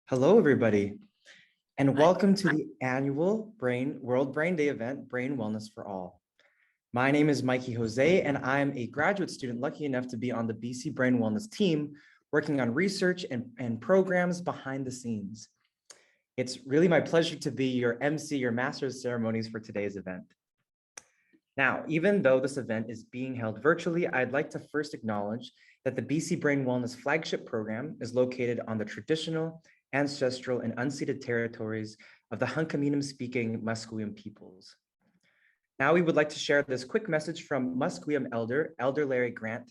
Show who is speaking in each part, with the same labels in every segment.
Speaker 1: Hello, everybody, and welcome to the annual World Brain Day event, Brain Wellness for All. My name is Mikey Jose, and I'm a graduate student lucky enough to be on the BC Brain Wellness team, working on research and programs behind the scenes. It's really my pleasure to be your MC, your master of ceremonies for today's event. Now, even though this event is being held virtually, I'd like to first acknowledge that the BC Brain Wellness flagship program is located on the traditional, ancestral, and unceded territories of the Hunkaminam-speaking Musqueam peoples. Now we would like to share this quick message from Musqueam Elder Larry Grant,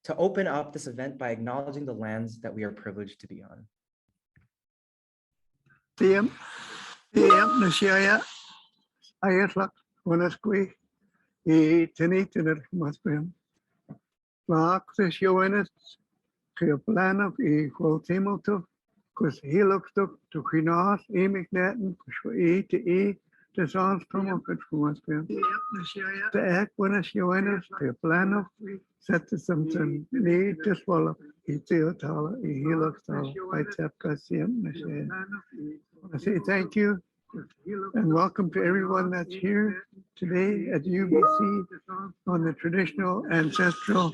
Speaker 1: to open up this event by acknowledging the lands that we are privileged to be on.
Speaker 2: Kus hilopstuk to Kinas, Emignetten, Kushwe to the songs from of it from us. The act when a Joannes, the plan of set to something need to swallow. Etheotala, Helopstal, I tap Cassian. I say thank you and welcome to everyone that's here today at UBC on the traditional, ancestral,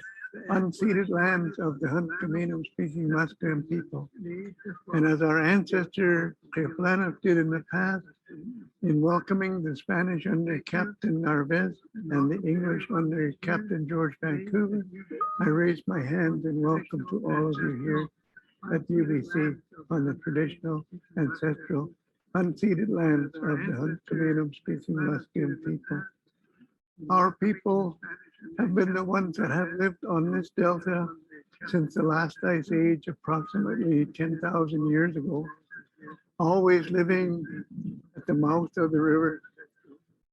Speaker 2: unceded lands of the Hunkaminam-speaking Musqueam people. And as our ancestor Teoplano did in the past, in welcoming the Spanish under Captain Narvaez and the English under Captain George Vancouver, I raise my hand and welcome to all of you here at UBC on the traditional, ancestral, unceded lands of the Hunkaminam-speaking Musqueam people. Our people have been the ones that have lived on this delta since the last ice age, approximately 10,000 years ago, always living at the mouth of the river.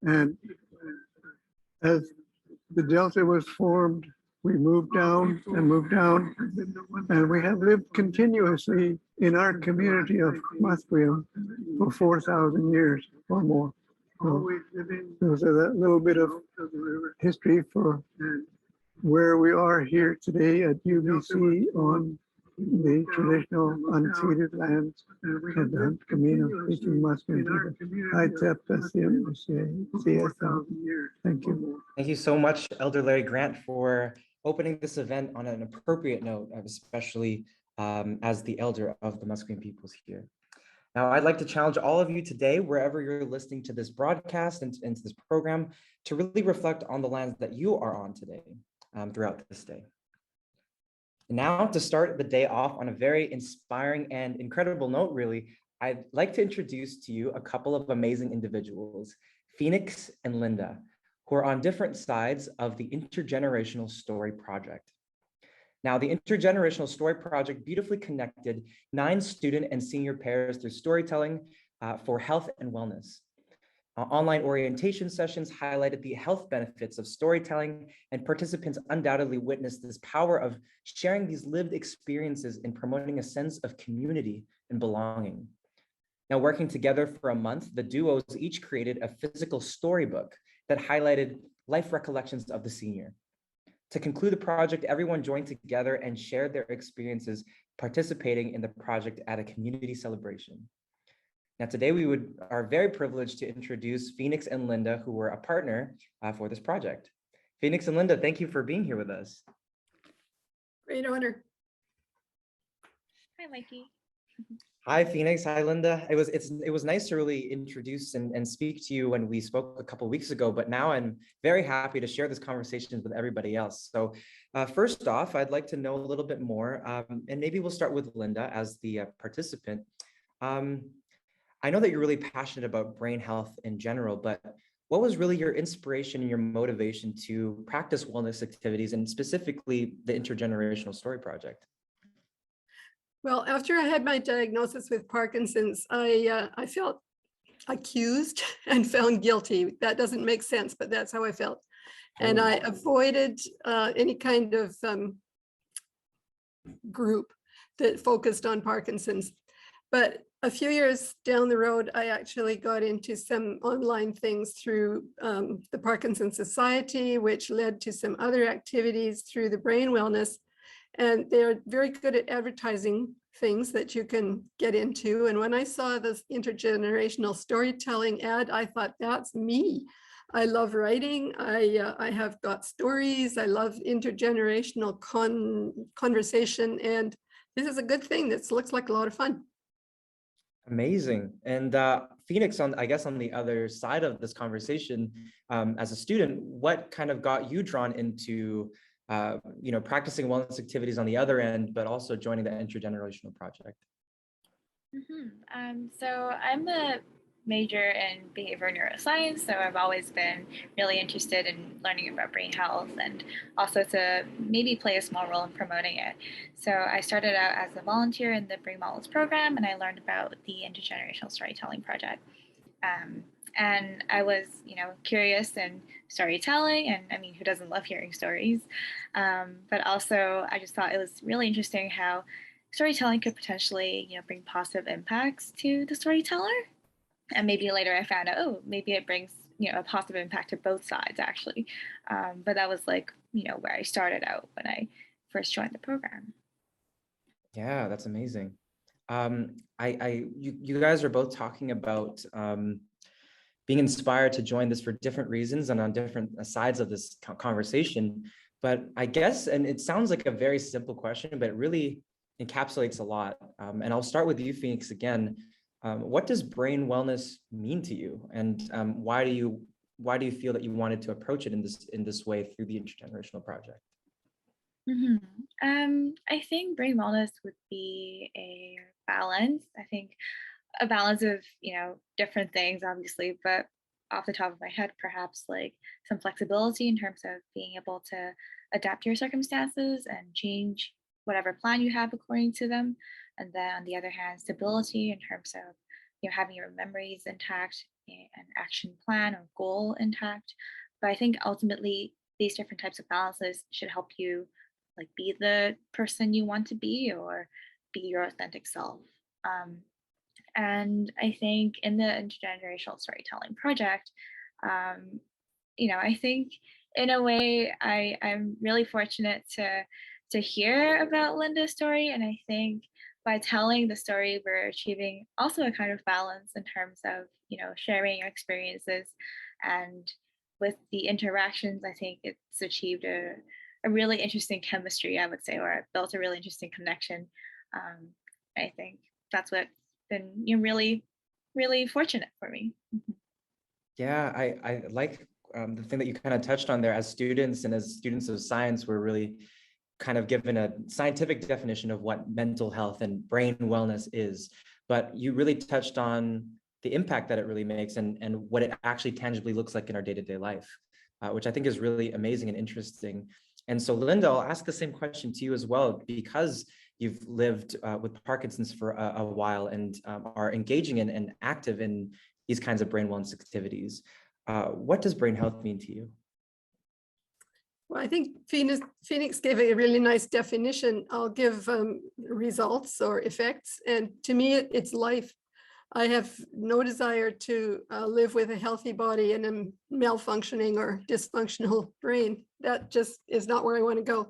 Speaker 2: And as the delta was formed, we moved down and moved down, and we have lived continuously in our community of Musqueam for 4,000 years or more. So there's a little bit of history for where we are here today at UBC on the traditional unceded lands of the Hunkaminam-speaking Musqueam people. I tap Thank you.
Speaker 1: Thank you so much, Elder Larry Grant, for opening this event on an appropriate note, especially as the elder of the Musqueam peoples here. Now, I'd like to challenge all of you today, wherever you're listening to this broadcast and to this program, to really reflect on the lands that you are on today, throughout this day. And now, to start the day off on a very inspiring and incredible note, really, I'd like to introduce to you a couple of amazing individuals, Phoenix and Linda, who are on different sides of the Intergenerational Story Project. Now, the Intergenerational Story Project beautifully connected 9 student and senior pairs through storytelling for health and wellness. Online orientation sessions highlighted the health benefits of storytelling, and participants undoubtedly witnessed this power of sharing these lived experiences in promoting a sense of community and belonging. Now, working together for a month, the duos each created a physical storybook that highlighted life recollections of the senior. To conclude the project, everyone joined together and shared their experiences participating in the project at a community celebration. Now, today we are very privileged to introduce Phoenix and Linda, who were a partner for this project. Phoenix and Linda, thank you for being here with us.
Speaker 3: Great honor.
Speaker 4: Hi, Mikey.
Speaker 1: Hi, Phoenix. Hi, Linda. It was nice to really introduce and speak to you when we spoke a couple of weeks ago, but now I'm very happy to share this conversation with everybody else. So first off, I'd like to know a little bit more, and maybe we'll start with Linda as the participant. I know that you're really passionate about brain health in general, but what was really your inspiration and your motivation to practice wellness activities, and specifically the Intergenerational Story Project?
Speaker 3: Well, after I had my diagnosis with Parkinson's, I felt accused and found guilty. That doesn't make sense, but that's how I felt. And I avoided any kind of group that focused on Parkinson's. But a few years down the road, I actually got into some online things through the Parkinson's Society, which led to some other activities through the Brain Wellness. and they're very good at advertising things that you can get into. And when I saw this intergenerational storytelling ad, I thought, that's me. I love writing. I have got stories. I love intergenerational conversation. And this is a good thing. This looks like a lot of fun.
Speaker 1: Amazing. And Phoenix, I guess on the other side of this conversation, as a student, what kind of got you drawn into practicing wellness activities on the other end, but also joining the intergenerational project?
Speaker 4: So I'm a major in behavioral neuroscience, so I've always been really interested in learning about brain health and also to maybe play a small role in promoting it. So I started out as a volunteer in the Brain Models program, and I learned about the Intergenerational Storytelling Project. And I was, curious in storytelling, and I mean, who doesn't love hearing stories? But also, I just thought it was really interesting how storytelling could potentially, bring positive impacts to the storyteller. And maybe later I found out, oh, maybe it brings, a positive impact to both sides, actually. But that was like, where I started out when I first joined the program.
Speaker 1: Yeah, that's amazing. You guys are both talking about being inspired to join this for different reasons and on different sides of this conversation. But I guess, and it sounds like a very simple question, but it really encapsulates a lot. And I'll start with you, Phoenix, again. What does brain wellness mean to you, and why do you feel that you wanted to approach it in this way through the Intergenerational Project?
Speaker 4: I think brain wellness would be a balance. I think a balance of different things, obviously, but off the top of my head, perhaps like some flexibility in terms of being able to adapt to your circumstances and change whatever plan you have according to them. And then on the other hand, stability in terms of having your memories intact, an action plan or goal intact. But I think ultimately these different types of balances should help you like be the person you want to be or be your authentic self. And I think in the Intergenerational Storytelling Project, I think in a way I'm really fortunate to hear about Linda's story. And I think by telling the story, we're achieving also a kind of balance in terms of, sharing your experiences. And with the interactions, I think it's achieved a really interesting chemistry, I would say, or built a really interesting connection. I think that's what's been really, really fortunate for me.
Speaker 1: Yeah, I like the thing that you kind of touched on there. As students and as students of science, we're really kind of given a scientific definition of what mental health and brain wellness is, but you really touched on the impact that it really makes and what it actually tangibly looks like in our day-to-day life, which I think is really amazing and interesting. And so Linda, I'll ask the same question to you as well, because you've lived with Parkinson's for a while and are engaging in and active in these kinds of brain wellness activities. What does brain health mean to you?
Speaker 3: Well, I think Phoenix gave a really nice definition. I'll give results or effects. And to me, it's life. I have no desire to live with a healthy body and a malfunctioning or dysfunctional brain. That just is not where I want to go.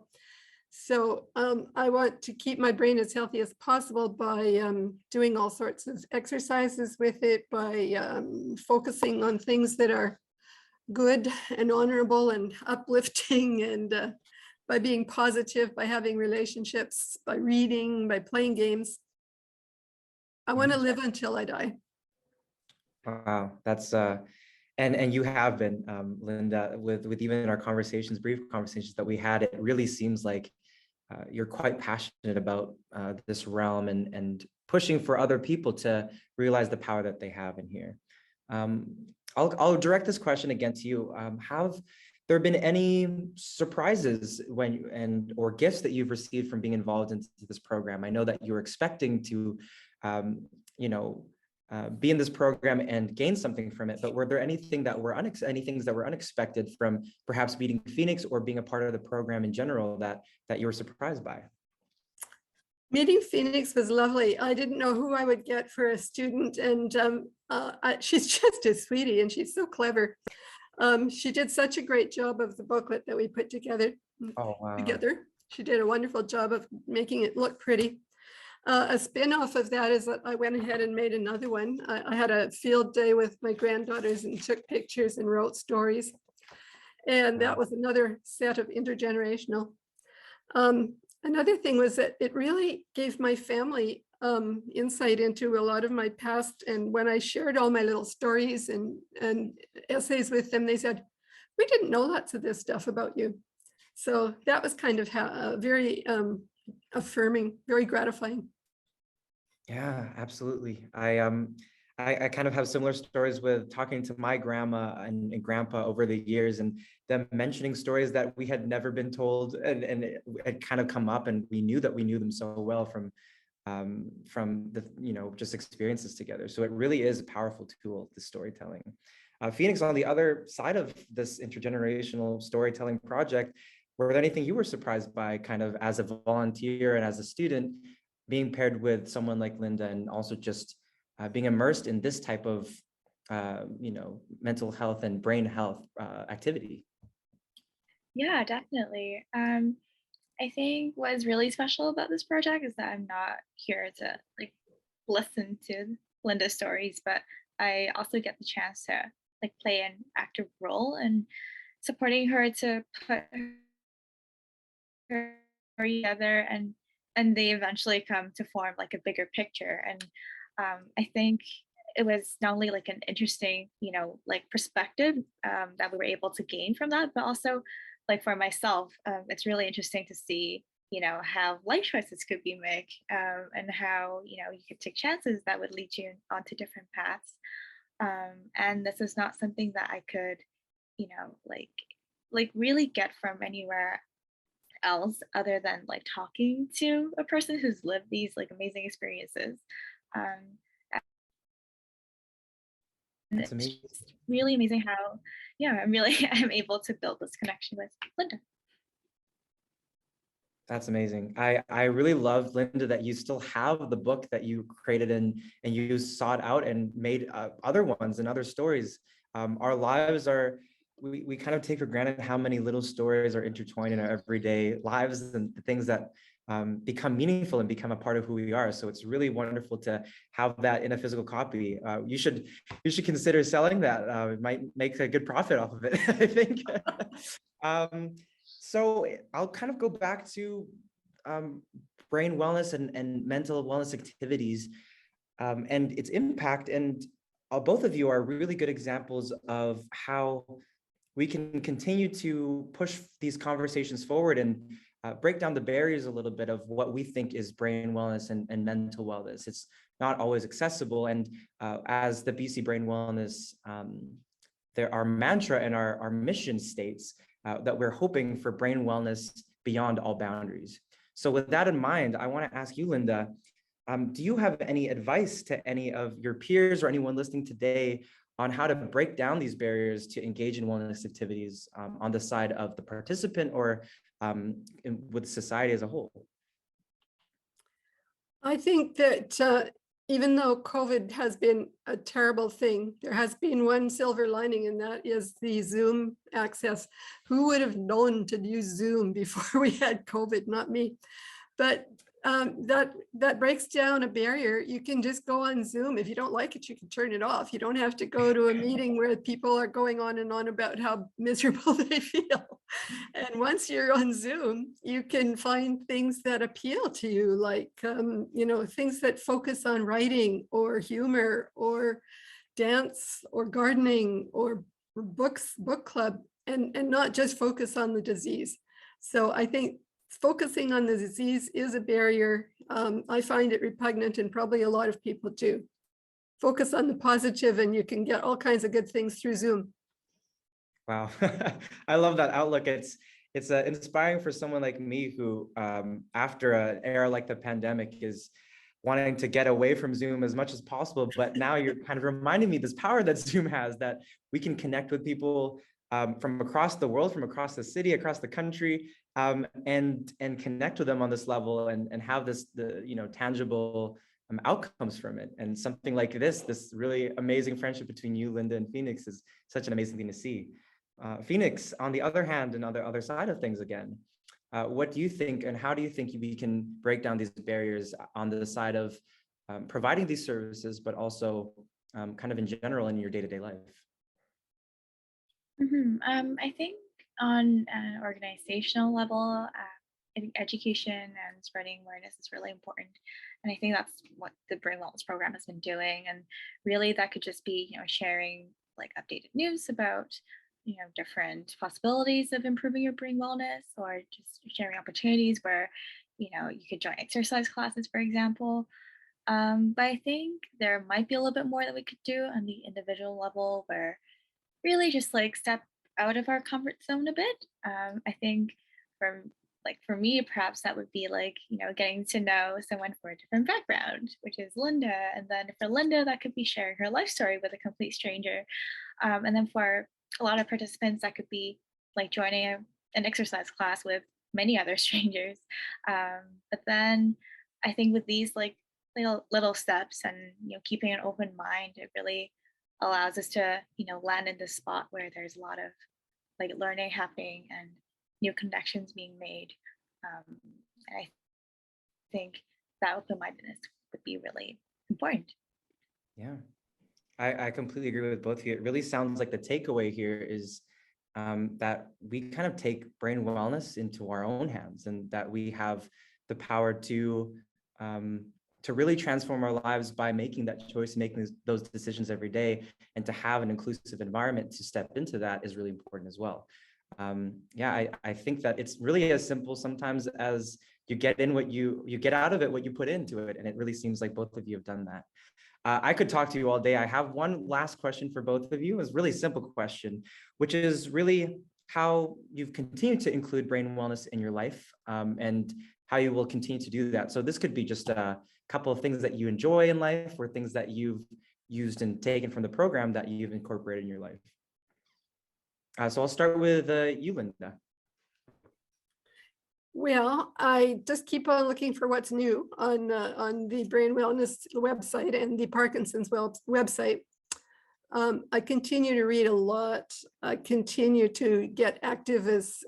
Speaker 3: So I want to keep my brain as healthy as possible by doing all sorts of exercises with it, by focusing on things that are good and honorable and uplifting, and by being positive, by having relationships, by reading, by playing games. I want to live until I die.
Speaker 1: Wow, that's and you have been, Linda, with even our conversations, brief conversations that we had, it really seems like you're quite passionate about this realm and pushing for other people to realize the power that they have in here. I'll direct this question again to you. Have there been any surprises or gifts that you've received from being involved into this program? I know that you were expecting to, be in this program and gain something from it, but were there any things that were unexpected from perhaps meeting Phoenix or being a part of the program in general that you were surprised by?
Speaker 3: Meeting Phoenix was lovely. I didn't know who I would get for a student, and she's just a sweetie, and she's so clever. She did such a great job of the booklet that we put together.
Speaker 1: Oh, wow.
Speaker 3: She did a wonderful job of making it look pretty. A spin-off of that is that I went ahead and made another one. I had a field day with my granddaughters and took pictures and wrote stories. And that was another set of intergenerational. Another thing was that it really gave my family insight into a lot of my past. And when I shared all my little stories and essays with them, they said, we didn't know lots of this stuff about you. So that was kind of very affirming, very gratifying.
Speaker 1: Yeah, absolutely. I kind of have similar stories with talking to my grandma and grandpa over the years, and them mentioning stories that we had never been told, and it had kind of come up, and we knew them so well from the just experiences together. So it really is a powerful tool, the storytelling. Phoenix, on the other side of this intergenerational storytelling project, were there anything you were surprised by, kind of as a volunteer and as a student, being paired with someone like Linda, and also just being immersed in this type of mental health and brain health activity?
Speaker 4: Yeah, definitely. I think what's really special about this project is that I'm not here to like listen to Linda's stories, but I also get the chance to like play an active role in supporting her to put her together, and they eventually come to form like a bigger picture. And I think it was not only like an interesting like perspective that we were able to gain from that, but also like for myself, it's really interesting to see how life choices could be made, and how you could take chances that would lead you onto different paths. And this is not something that I could like really get from anywhere else other than like talking to a person who's lived these like amazing experiences. Um, and
Speaker 1: That's
Speaker 4: it's
Speaker 1: amazing.
Speaker 4: just really amazing how, I'm able to build this connection with Linda.
Speaker 1: That's amazing. I really love, Linda, that you still have the book that you created and you sought out and made other ones and other stories. Our lives are, we kind of take for granted how many little stories are intertwined in our everyday lives, and the things that become meaningful and become a part of who we are. So it's really wonderful to have that in a physical copy. You should consider selling that. It might make a good profit off of it, I think. So I'll kind of go back to brain wellness and mental wellness activities and its impact. And both of you are really good examples of how we can continue to push these conversations forward and break down the barriers a little bit of what we think is brain wellness and mental wellness. It's not always accessible. And as the BC Brain Wellness, our mantra and our mission states that we're hoping for brain wellness beyond all boundaries. So with that in mind, I want to ask you, Linda, do you have any advice to any of your peers or anyone listening today on how to break down these barriers to engage in wellness activities on the side of the participant or with society as a whole?
Speaker 3: I think that even though COVID has been a terrible thing, there has been one silver lining, and that is the Zoom access. Who would have known to use Zoom before we had COVID? Not me. But that breaks down a barrier. You can just go on Zoom. If you don't like it, you can turn it off. You don't have to go to a meeting where people are going on and on about how miserable they feel. And once you're on Zoom, you can find things that appeal to you, like things that focus on writing or humor or dance or gardening or book club, and not just focus on the disease. So I think focusing on the disease is a barrier. I find it repugnant, and probably a lot of people do. Focus on the positive and you can get all kinds of good things through Zoom.
Speaker 1: Wow, I love that outlook. It's inspiring for someone like me who, after an era like the pandemic, is wanting to get away from Zoom as much as possible. But now you're kind of reminding me this power that Zoom has, that we can connect with people from across the world, from across the city, across the country, and connect with them on this level and have tangible outcomes from it. And something like this really amazing friendship between you, Linda, and Phoenix is such an amazing thing to see. Phoenix, on the other hand, and on the other side of things again, what do you think, and how do you think we can break down these barriers on the side of providing these services, but also kind of in general in your day-to-day life?
Speaker 4: I think on an organizational level, education and spreading awareness is really important. And I think that's what the Brain Wellness Program has been doing. And really that could just be, sharing like updated news about, different possibilities of improving your brain wellness, or just sharing opportunities where, you could join exercise classes, for example. But I think there might be a little bit more that we could do on the individual level, where really just like step out of our comfort zone a bit. I think for me, perhaps that would be like, getting to know someone for a different background, which is Linda. And then for Linda, that could be sharing her life story with a complete stranger. And then for a lot of participants, that could be like joining an exercise class with many other strangers. But then I think with these like little steps and, keeping an open mind, it really allows us to, land in this spot where there's a lot of like learning happening and new connections being made. And I think that open-mindedness would be really important.
Speaker 1: Yeah, I completely agree with both of you. It really sounds like the takeaway here is that we kind of take brain wellness into our own hands, and that we have the power to really transform our lives by making that choice, making those decisions every day, and to have an inclusive environment to step into that is really important as well. I think that it's really as simple sometimes as you get in what you get out of it, what you put into it. And it really seems like both of you have done that. I could talk to you all day. I have one last question for both of you. It's a really simple question, which is really how you've continued to include brain wellness in your life, and how you will continue to do that. So this could be just a couple of things that you enjoy in life, or things that you've used and taken from the program that you've incorporated in your life. So I'll start with you, Linda.
Speaker 3: Well, I just keep on looking for what's new on the Brain Wellness website and the Parkinson's website. I continue to read a lot. I continue to get active as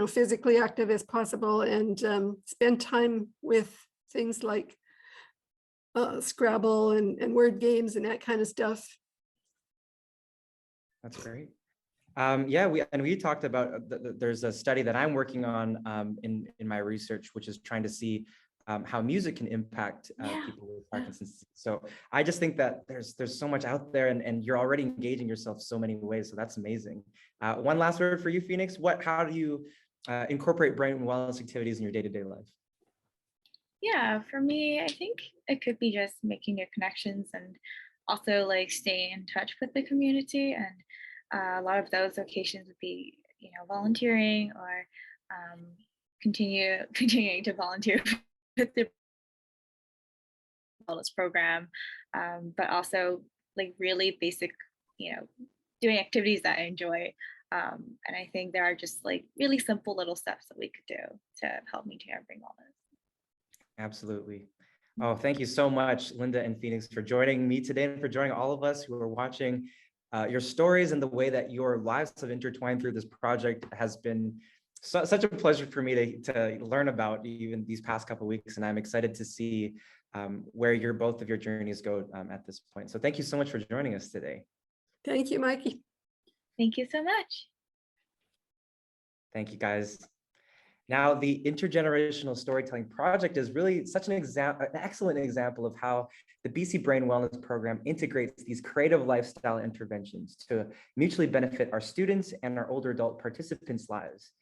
Speaker 3: physically active as possible, and spend time with things like Scrabble and word games and that kind of stuff.
Speaker 1: That's great. We talked about there's a study that I'm working on in my research, which is trying to see how music can impact people with Parkinson's. So I just think that there's so much out there, and you're already engaging yourself so many ways. So that's amazing. One last word for you, Phoenix. How do you incorporate brain wellness activities in your day-to-day life?
Speaker 4: Yeah, for me, I think it could be just making new connections, and also like staying in touch with the community. And a lot of those occasions would be, volunteering, or continuing to volunteer with the wellness program, but also like really basic, doing activities that I enjoy. And I think there are just like really simple little steps that we could do to help maintain our brain wellness.
Speaker 1: Absolutely. Oh, thank you so much, Linda and Phoenix, for joining me today, and for joining all of us who are watching. Your stories and the way that your lives have intertwined through this project has been such a pleasure for me to learn about even these past couple of weeks. And I'm excited to see where both of your journeys go at this point. So thank you so much for joining us today.
Speaker 3: Thank you, Mikey.
Speaker 4: Thank you so much.
Speaker 1: Thank you, guys. Now, the Intergenerational Storytelling Project is really such an excellent example of how the BC Brain Wellness Program integrates these creative lifestyle interventions to mutually benefit our students and our older adult participants' lives.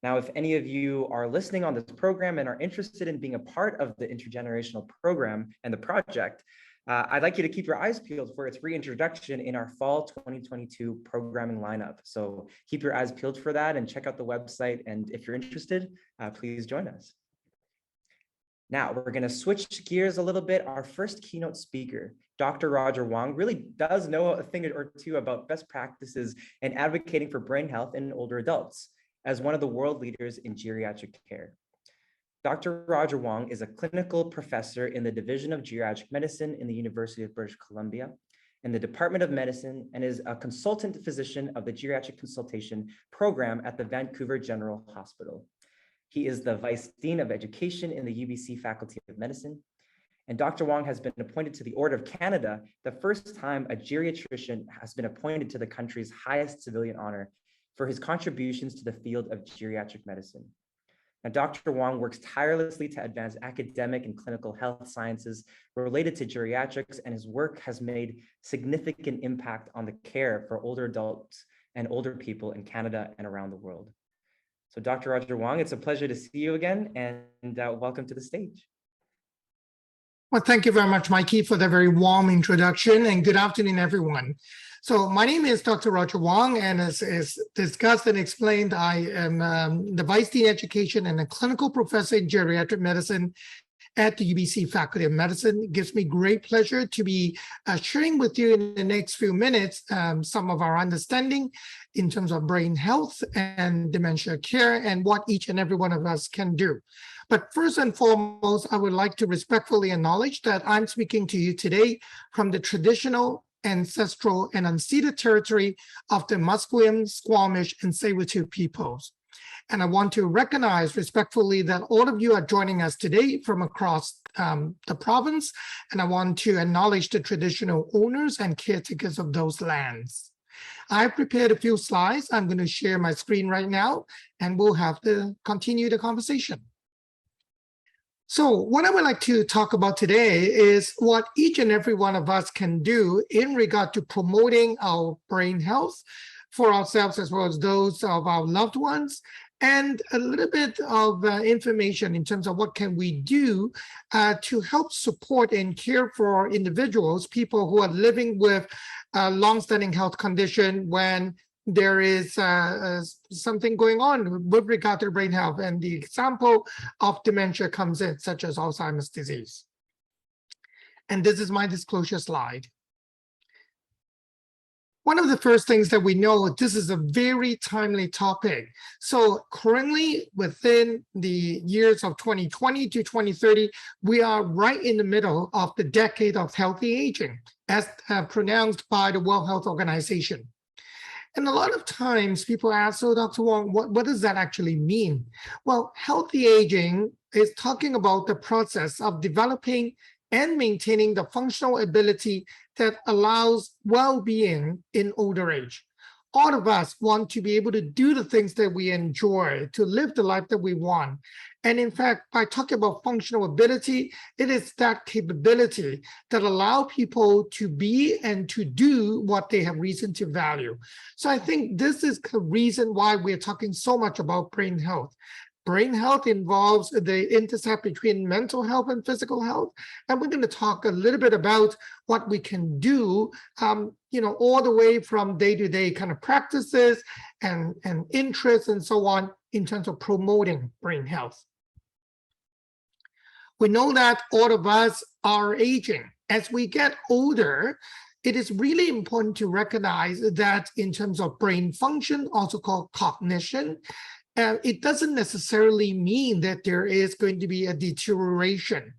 Speaker 1: Now, if any of you are listening on this program and are interested in being a part of the Intergenerational Program and the project, I'd like you to keep your eyes peeled for its reintroduction in our fall 2022 programming lineup. So keep your eyes peeled for that and check out the website. And if you're interested, please join us. Now we're going to switch gears a little bit. Our first keynote speaker, Dr. Roger Wong, really does know a thing or two about best practices and advocating for brain health in older adults as one of the world leaders in geriatric care. Dr. Roger Wong is a clinical professor in the Division of Geriatric Medicine in the University of British Columbia in the Department of Medicine, and is a consultant physician of the Geriatric Consultation Program at the Vancouver General Hospital. He is the Vice Dean of Education in the UBC Faculty of Medicine. And Dr. Wong has been appointed to the Order of Canada, the first time a geriatrician has been appointed to the country's highest civilian honor for his contributions to the field of geriatric medicine. Now, Dr. Wong works tirelessly to advance academic and clinical health sciences related to geriatrics, and his work has made significant impact on the care for older adults and older people in Canada and around the world. So Dr. Roger Wong, it's a pleasure to see you again, and welcome to the stage.
Speaker 5: Well, thank you very much, Mikey, for the very warm introduction, and good afternoon, everyone. So my name is Dr. Roger Wong, and as discussed and explained, I am the Vice Dean Education and a clinical professor in geriatric medicine at the UBC Faculty of Medicine. It gives me great pleasure to be sharing with you in the next few minutes some of our understanding in terms of brain health and dementia care and what each and every one of us can do. But first and foremost, I would like to respectfully acknowledge that I'm speaking to you today from the traditional, ancestral, and unceded territory of the Musqueam, Squamish, and Tsleil-Waututh peoples. And I want to recognize respectfully that all of you are joining us today from across the province, and I want to acknowledge the traditional owners and caretakers of those lands. I've prepared a few slides. I'm going to share my screen right now, and we'll have to continue the conversation. So what I would like to talk about today is what each and every one of us can do in regard to promoting our brain health for ourselves as well as those of our loved ones, and a little bit of information in terms of what can we do to help support and care for individuals, people who are living with a long-standing health condition when there is something going on with regard to brain health. And the example of dementia comes in, such as Alzheimer's disease. And this is my disclosure slide. One of the first things that we know, this is a very timely topic. So currently within the years of 2020 to 2030, we are right in the middle of the decade of healthy aging, as pronounced by the World Health Organization. And a lot of times people ask, so Dr. Wong, what does that actually mean? Well, healthy aging is talking about the process of developing and maintaining the functional ability that allows well-being in older age. All of us want to be able to do the things that we enjoy, to live the life that we want. And in fact, by talking about functional ability, it is that capability that allow people to be and to do what they have reason to value. So I think this is the reason why we're talking so much about brain health. Brain health involves the intersect between mental health and physical health. And we're going to talk a little bit about what we can do, all the way from day-to-day kind of practices and interests and so on in terms of promoting brain health. We know that all of us are aging. As we get older, it is really important to recognize that in terms of brain function, also called cognition, it doesn't necessarily mean that there is going to be a deterioration.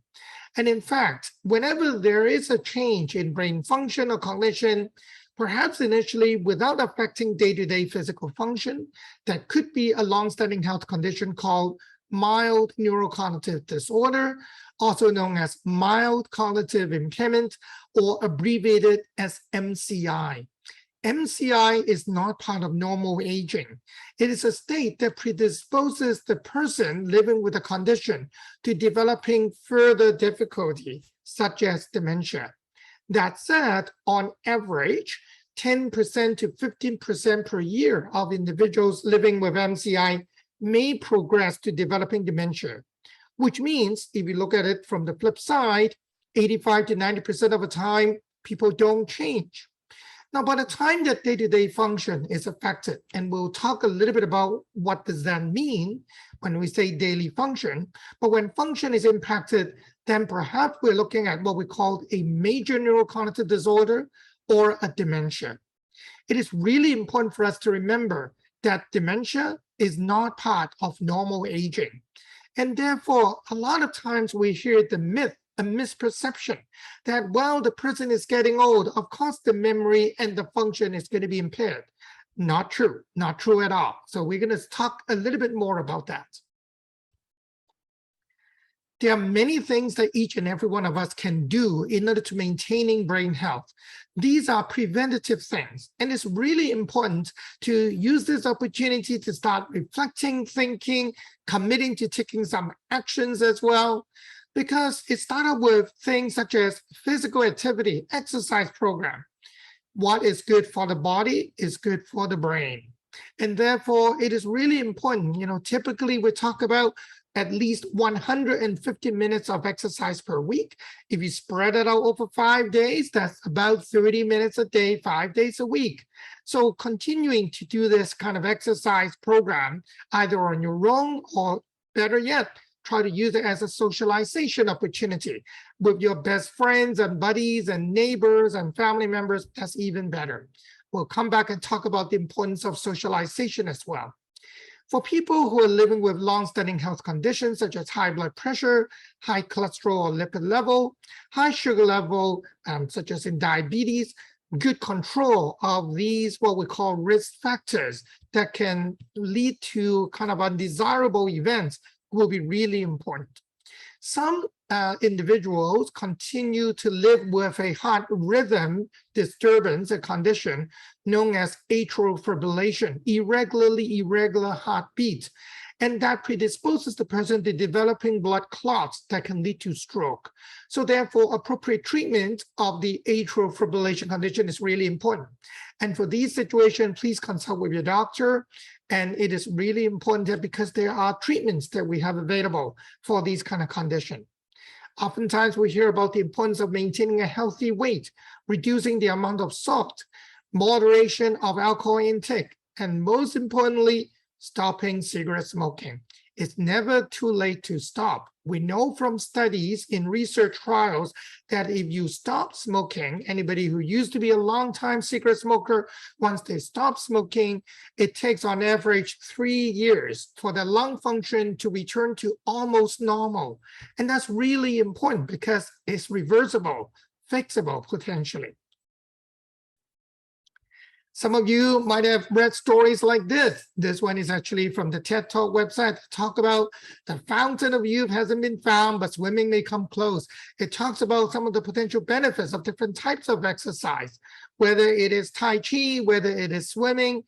Speaker 5: And in fact, whenever there is a change in brain function or cognition, perhaps initially without affecting day-to-day physical function, that could be a long-standing health condition called mild neurocognitive disorder, also known as mild cognitive impairment, or abbreviated as MCI. MCI is not part of normal aging. It is a state that predisposes the person living with a condition to developing further difficulty, such as dementia. That said, on average, 10% to 15% per year of individuals living with MCI may progress to developing dementia, which means if you look at it from the flip side, 85 to 90% of the time, people don't change. Now, by the time that day-to-day function is affected, and we'll talk a little bit about what does that mean when we say daily function, but when function is impacted, then perhaps we're looking at what we call a major neurocognitive disorder or a dementia. It is really important for us to remember that dementia is not part of normal aging. And therefore, a lot of times we hear the myth, a misperception that, well, the person is getting old, of course the memory and the function is going to be impaired. Not true, not true at all. So we're going to talk a little bit more about that. There are many things that each and every one of us can do in order to maintaining brain health. These are preventative things, and it's really important to use this opportunity to start reflecting, thinking, committing to taking some actions as well, because it started with things such as physical activity, exercise program. What is good for the body is good for the brain. And therefore, it is really important, typically we talk about at least 150 minutes of exercise per week. If you spread it out over 5 days, that's about 30 minutes a day, 5 days a week. So continuing to do this kind of exercise program, either on your own or better yet, try to use it as a socialization opportunity with your best friends and buddies and neighbors and family members. That's even better. We'll come back and talk about the importance of socialization as well. For people who are living with long-standing health conditions such as high blood pressure, high cholesterol or lipid level, high sugar level, such as in diabetes, good control of these what we call risk factors that can lead to kind of undesirable events will be really important. Some individuals continue to live with a heart rhythm disturbance, a condition known as atrial fibrillation, irregular heartbeat, and that predisposes the person to developing blood clots that can lead to stroke. So therefore, appropriate treatment of the atrial fibrillation condition is really important. And for these situations, please consult with your doctor. And it is really important that because there are treatments that we have available for these kind of conditions. Oftentimes we hear about the importance of maintaining a healthy weight, reducing the amount of salt, moderation of alcohol intake, and most importantly, stopping cigarette smoking. It's never too late to stop. We know from studies in research trials that if you stop smoking, anybody who used to be a long-time cigarette smoker, once they stop smoking, it takes on average 3 years for the lung function to return to almost normal. And that's really important because it's reversible, fixable potentially. Some of you might have read stories like this. This one is actually from the TED Talk website. Talk about the fountain of youth hasn't been found, but swimming may come close. It talks about some of the potential benefits of different types of exercise, whether it is Tai Chi, whether it is swimming,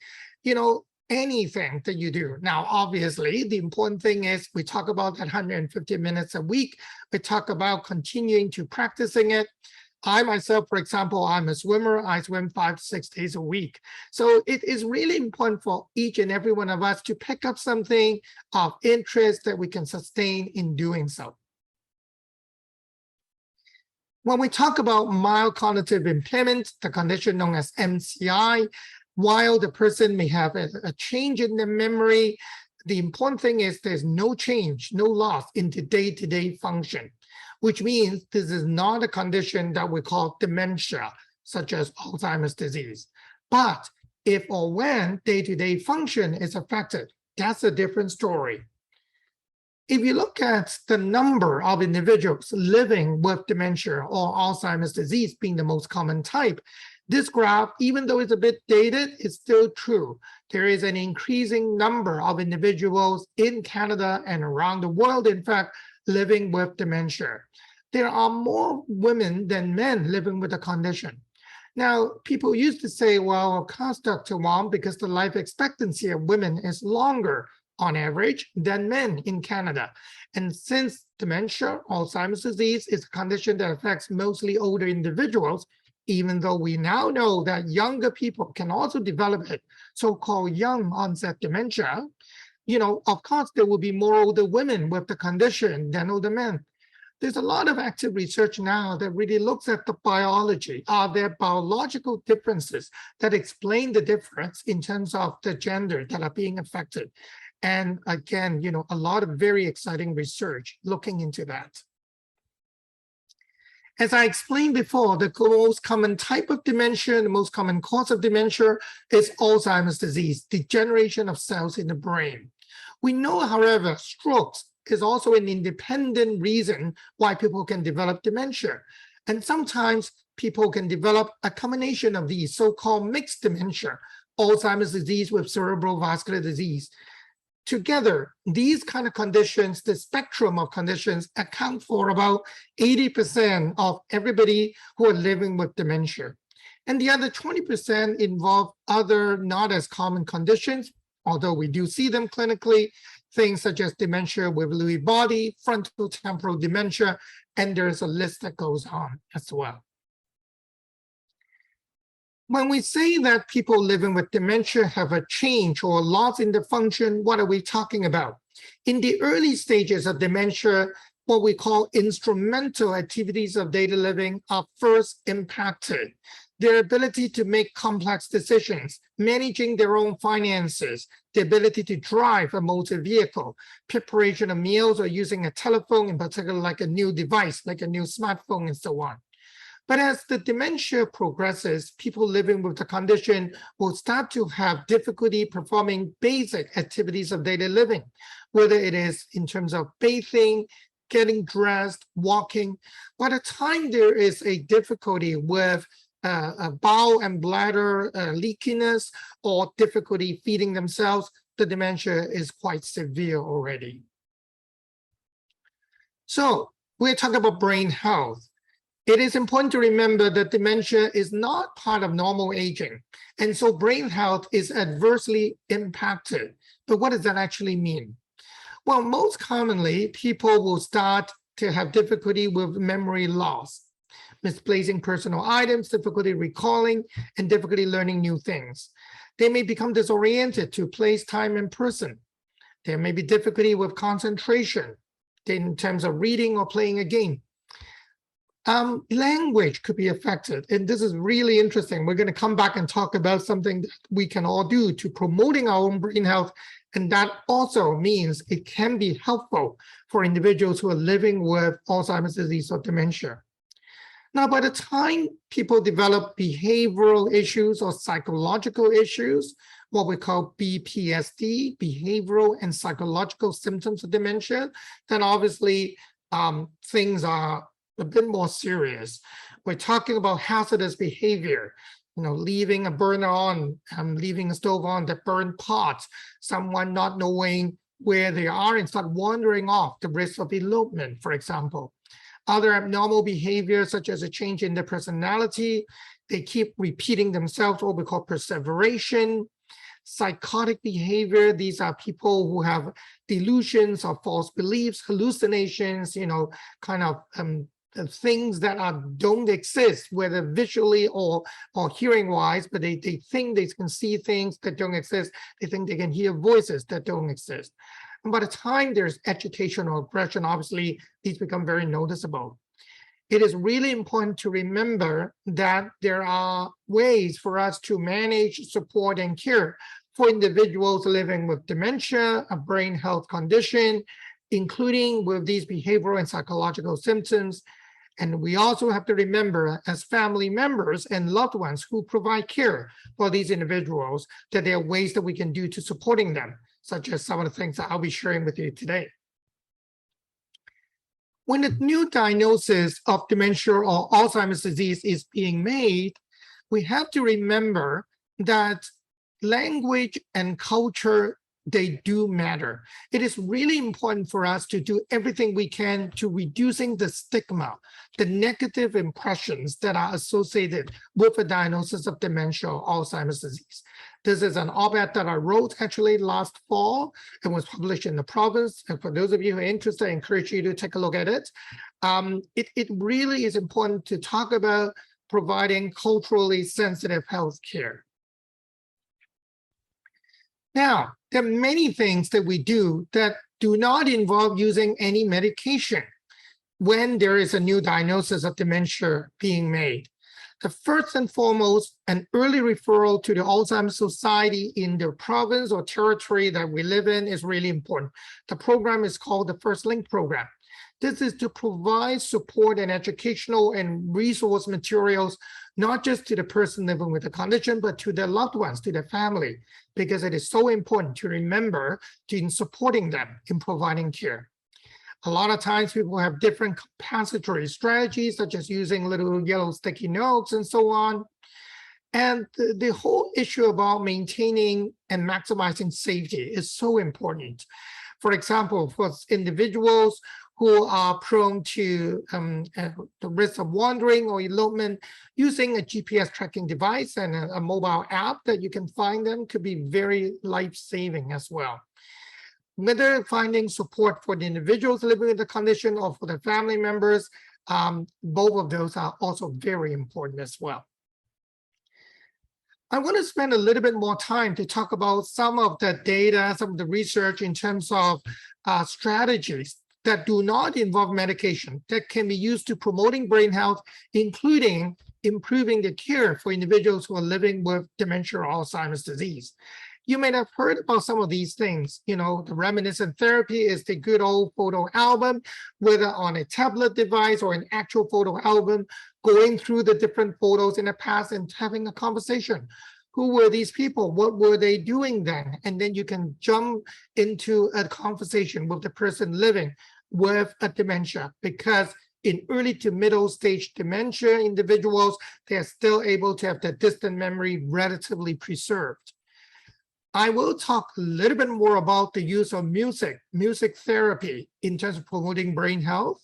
Speaker 5: anything that you do. Now, obviously, the important thing is we talk about that 150 minutes a week. We talk about continuing to practicing it. I myself, for example, I'm a swimmer. I swim 5 to 6 days a week. So it is really important for each and every one of us to pick up something of interest that we can sustain in doing so. When we talk about mild cognitive impairment, the condition known as MCI, while the person may have a change in their memory, the important thing is there's no change, no loss in the day-to-day function, which means this is not a condition that we call dementia, such as Alzheimer's disease. But if or when day-to-day function is affected, that's a different story. If you look at the number of individuals living with dementia or Alzheimer's disease being the most common type, this graph, even though it's a bit dated, is still true. There is an increasing number of individuals in Canada and around the world, in fact, living with dementia. There are more women than men living with the condition. Now, people used to say, well, of course, Dr. Wong, because the life expectancy of women is longer on average than men in Canada. And since dementia, Alzheimer's disease, is a condition that affects mostly older individuals, even though we now know that younger people can also develop it, so-called young onset dementia, of course, there will be more older women with the condition than older men. There's a lot of active research now that really looks at the biology. Are there biological differences that explain the difference in terms of the gender that are being affected? And again, a lot of very exciting research looking into that. As I explained before, the most common type of dementia, the most common cause of dementia is Alzheimer's disease, degeneration of cells in the brain. We know, however, strokes is also an independent reason why people can develop dementia. And sometimes people can develop a combination of these so-called mixed dementia, Alzheimer's disease with cerebral vascular disease. together, these kind of conditions, the spectrum of conditions, account for about 80% of everybody who are living with dementia. And the other 20% involve other not as common conditions, although we do see them clinically, things such as dementia with Lewy body, frontal temporal dementia, and there's a list that goes on as well. When we say that people living with dementia have a change or loss in their function, what are we talking about? In the early stages of dementia, what we call instrumental activities of daily living are first impacted. Their ability to make complex decisions, managing their own finances, the ability to drive a motor vehicle, preparation of meals, or using a telephone, in particular, like a new device, like a new smartphone, and so on. But as the dementia progresses, people living with the condition will start to have difficulty performing basic activities of daily living, whether it is in terms of bathing, getting dressed, walking. By the time there is a difficulty with bowel and bladder leakiness or difficulty feeding themselves, the dementia is quite severe already. So we're talking about brain health. It is important to remember that dementia is not part of normal aging, and so brain health is adversely impacted. But what does that actually mean? Well, most commonly, people will start to have difficulty with memory loss, misplacing personal items, difficulty recalling, and difficulty learning new things. They may become disoriented to place, time, and person. There may be difficulty with concentration in terms of reading or playing a game. Language could be affected, and this is really interesting. We're going to come back and talk about something that we can all do to promoting our own brain health, and that also means it can be helpful for individuals who are living with Alzheimer's disease or dementia. Now, by the time people develop behavioral issues or psychological issues, what we call BPSD, behavioral and psychological symptoms of dementia, then obviously things are a bit more serious. We're talking about hazardous behavior, leaving a burner on, leaving a stove on that burn pots, someone not knowing where they are and start wandering off, the risk of elopement, for example. Other abnormal behaviors, such as a change in their personality, they keep repeating themselves, what we call perseveration. Psychotic behavior, these are people who have delusions or false beliefs, hallucinations, kind of things that don't exist, whether visually or hearing wise, but they think they can see things that don't exist. They think they can hear voices that don't exist. And by the time there's agitation or aggression, obviously these become very noticeable. It is really important to remember that there are ways for us to manage, support, and care for individuals living with dementia, a brain health condition, including with these behavioral and psychological symptoms. And we also have to remember, as family members and loved ones who provide care for these individuals, that there are ways that we can do to supporting them, such as some of the things that I'll be sharing with you today. When a new diagnosis of dementia or Alzheimer's disease is being made, we have to remember that language and culture, they do matter. It is really important for us to do everything we can to reducing the stigma, the negative impressions that are associated with a diagnosis of dementia or Alzheimer's disease. This is an op-ed that I wrote actually last fall and was published in the province. And for those of you who are interested, I encourage you to take a look at it. It really is important to talk about providing culturally sensitive health care. Now, there are many things that we do that do not involve using any medication when there is a new diagnosis of dementia being made. The first and foremost, an early referral to the Alzheimer's Society in the province or territory that we live in is really important. The program is called the First Link Program. This is to provide support and educational and resource materials, not just to the person living with the condition, but to their loved ones, to their family, because it is so important to remember in supporting them in providing care. A lot of times people have different compensatory strategies, such as using little yellow sticky notes and so on. And the whole issue about maintaining and maximizing safety is so important. For example, for individuals who are prone to the risk of wandering or elopement, using a GPS tracking device and a mobile app that you can find them could be very life-saving as well. Whether finding support for the individuals living with the condition or for the family members, both of those are also very important as well. I want to spend a little bit more time to talk about some of the data, some of the research in terms of strategies that do not involve medication that can be used to promoting brain health, including improving the care for individuals who are living with dementia or Alzheimer's disease. You may have heard about some of these things. You know, the reminiscent therapy is the good old photo album, whether on a tablet device or an actual photo album, going through the different photos in the past and having a conversation. Who were these people? What were they doing then? And then you can jump into a conversation with the person living with a dementia, because in early to middle stage dementia individuals, they are still able to have their distant memory relatively preserved. I will talk a little bit more about the use of music therapy in terms of promoting brain health.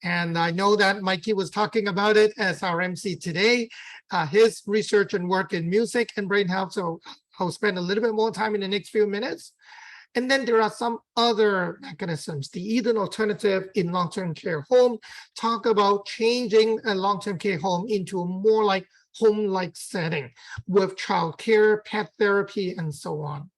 Speaker 5: And I know that Mikey was talking about it as our MC today, his research and work in music and brain health. So I'll spend a little bit more time in the next few minutes. And then there are some other mechanisms. The Eden alternative in long-term care home talk about changing a long-term care home into a more like home-like setting with childcare, pet therapy, and so on.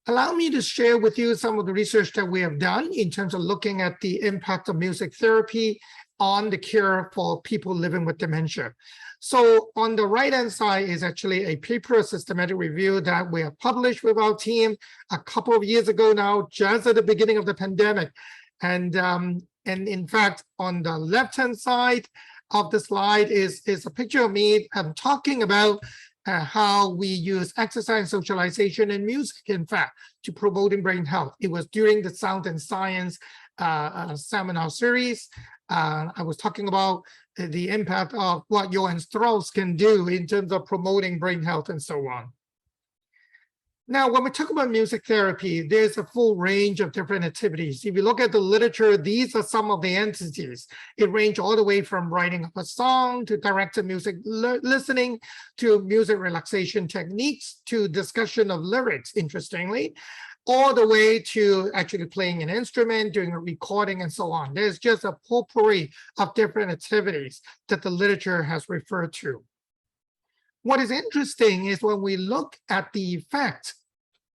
Speaker 5: Allow me to share with you some of the research that we have done in terms of looking at the impact of music therapy on the care for people living with dementia. So on the right-hand side is actually a paper, a systematic review that we have published with our team a couple of years ago now, just at the beginning of the pandemic. And in fact, on the left-hand side of the slide is a picture of me talking about how we use exercise, socialization, and music, in fact, to promoting brain health. It was during the Sound and Science seminar series. I was talking about the impact of what Johann Strauss can do in terms of promoting brain health and so on. Now, when we talk about music therapy, there's a full range of different activities. If you look at the literature, these are some of the entities. It ranges all the way from writing up a song to directed music listening to music relaxation techniques to discussion of lyrics, interestingly, all the way to actually playing an instrument, doing a recording, and so on. There's just a potpourri of different activities that the literature has referred to. What is interesting is when we look at the effect,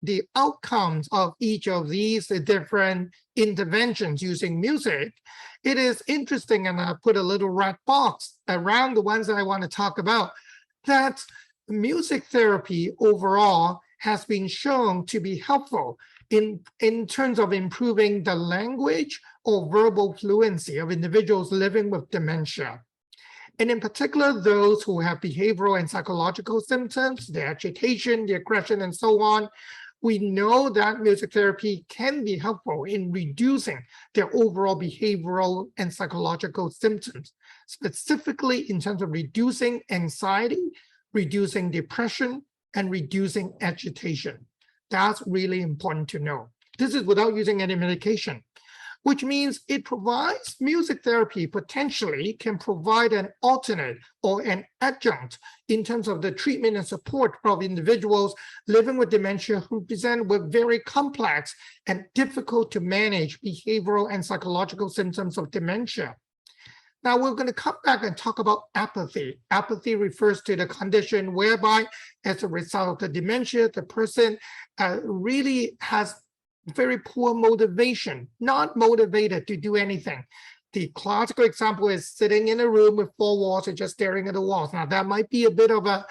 Speaker 5: the outcomes of each of these different interventions using music, it is interesting, and I put a little red box around the ones that I want to talk about, that music therapy overall has been shown to be helpful in terms of improving the language or verbal fluency of individuals living with dementia. And in particular, those who have behavioral and psychological symptoms, the agitation, the aggression, and so on, we know that music therapy can be helpful in reducing their overall behavioral and psychological symptoms, specifically in terms of reducing anxiety, reducing depression, and reducing agitation. That's really important to know. This is without using any medication, which means it provides music therapy potentially can provide an alternate or an adjunct in terms of the treatment and support of individuals living with dementia who present with very complex and difficult to manage behavioral and psychological symptoms of dementia. Now we're going to come back and talk about apathy. Apathy refers to the condition whereby as a result of the dementia, the person really has very poor motivation, not motivated to do anything. The classical example is sitting in a room with four walls and just staring at the walls. Now that might be a bit of a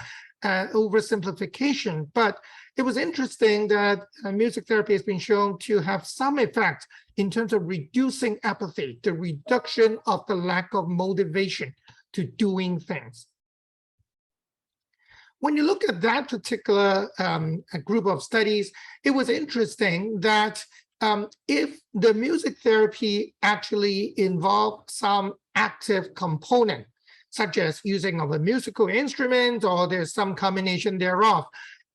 Speaker 5: oversimplification, but it was interesting that music therapy has been shown to have some effect in terms of reducing apathy, the reduction of the lack of motivation to doing things. When you look at that particular group of studies, it was interesting that if the music therapy actually involved some active component, such as using of a musical instrument, or there's some combination thereof.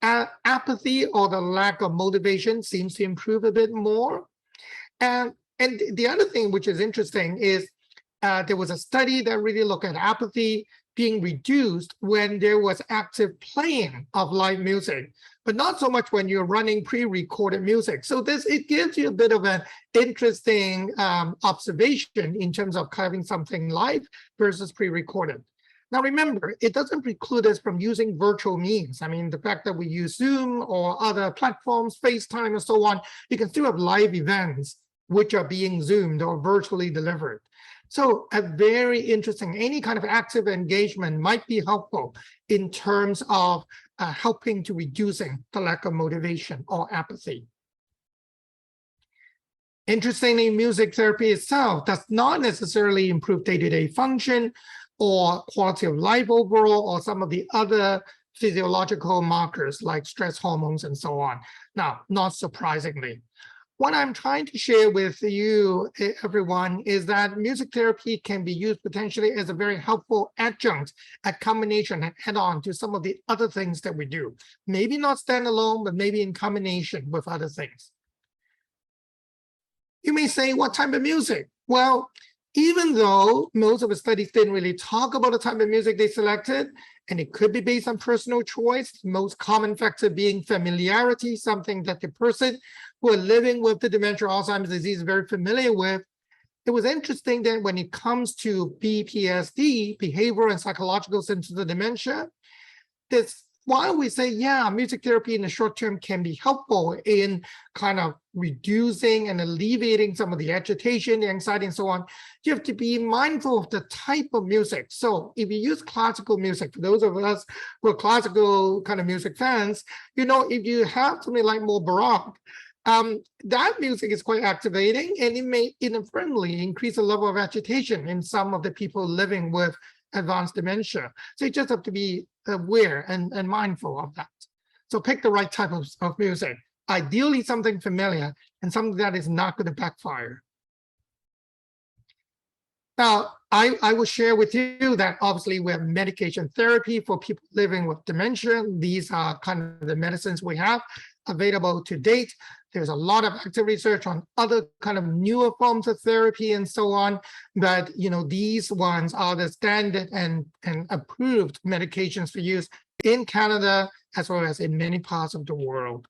Speaker 5: Apathy, or the lack of motivation, seems to improve a bit more. And the other thing which is interesting is there was a study that really looked at apathy being reduced when there was active playing of live music, but not so much when you're running pre-recorded music. So it gives you a bit of an interesting observation in terms of having something live versus pre-recorded. Now, remember, it doesn't preclude us from using virtual means. I mean, the fact that we use Zoom or other platforms, FaceTime and so on, you can still have live events which are being Zoomed or virtually delivered. So a very interesting, any kind of active engagement might be helpful in terms of helping to reducing the lack of motivation or apathy. Interestingly, music therapy itself does not necessarily improve day-to-day function or quality of life overall, or some of the other physiological markers like stress hormones and so on. Now, not surprisingly, what I'm trying to share with you, everyone, is that music therapy can be used potentially as a very helpful adjunct, a combination and add-on to some of the other things that we do. Maybe not standalone, but maybe in combination with other things. You may say, what type of music? Well, even though most of the studies didn't really talk about the type of music they selected, and it could be based on personal choice, most common factor being familiarity, something that the person who are living with the dementia or Alzheimer's disease is very familiar with. It was interesting that when it comes to BPSD, behavioral and psychological symptoms of dementia, this while we say, yeah, music therapy in the short term can be helpful in kind of reducing and alleviating some of the agitation, the anxiety, and so on, you have to be mindful of the type of music. So if you use classical music, for those of us who are classical kind of music fans, you know, if you have something like more Baroque, that music is quite activating, and it may inadvertently increase the level of agitation in some of the people living with advanced dementia. So you just have to be aware and mindful of that. So pick the right type of music, ideally something familiar and something that is not going to backfire. Now, I will share with you that obviously we have medication therapy for people living with dementia. These are kind of the medicines we have available to date. There's a lot of active research on other kind of newer forms of therapy and so on, but you know, these ones are the standard and approved medications for use in Canada as well as in many parts of the world.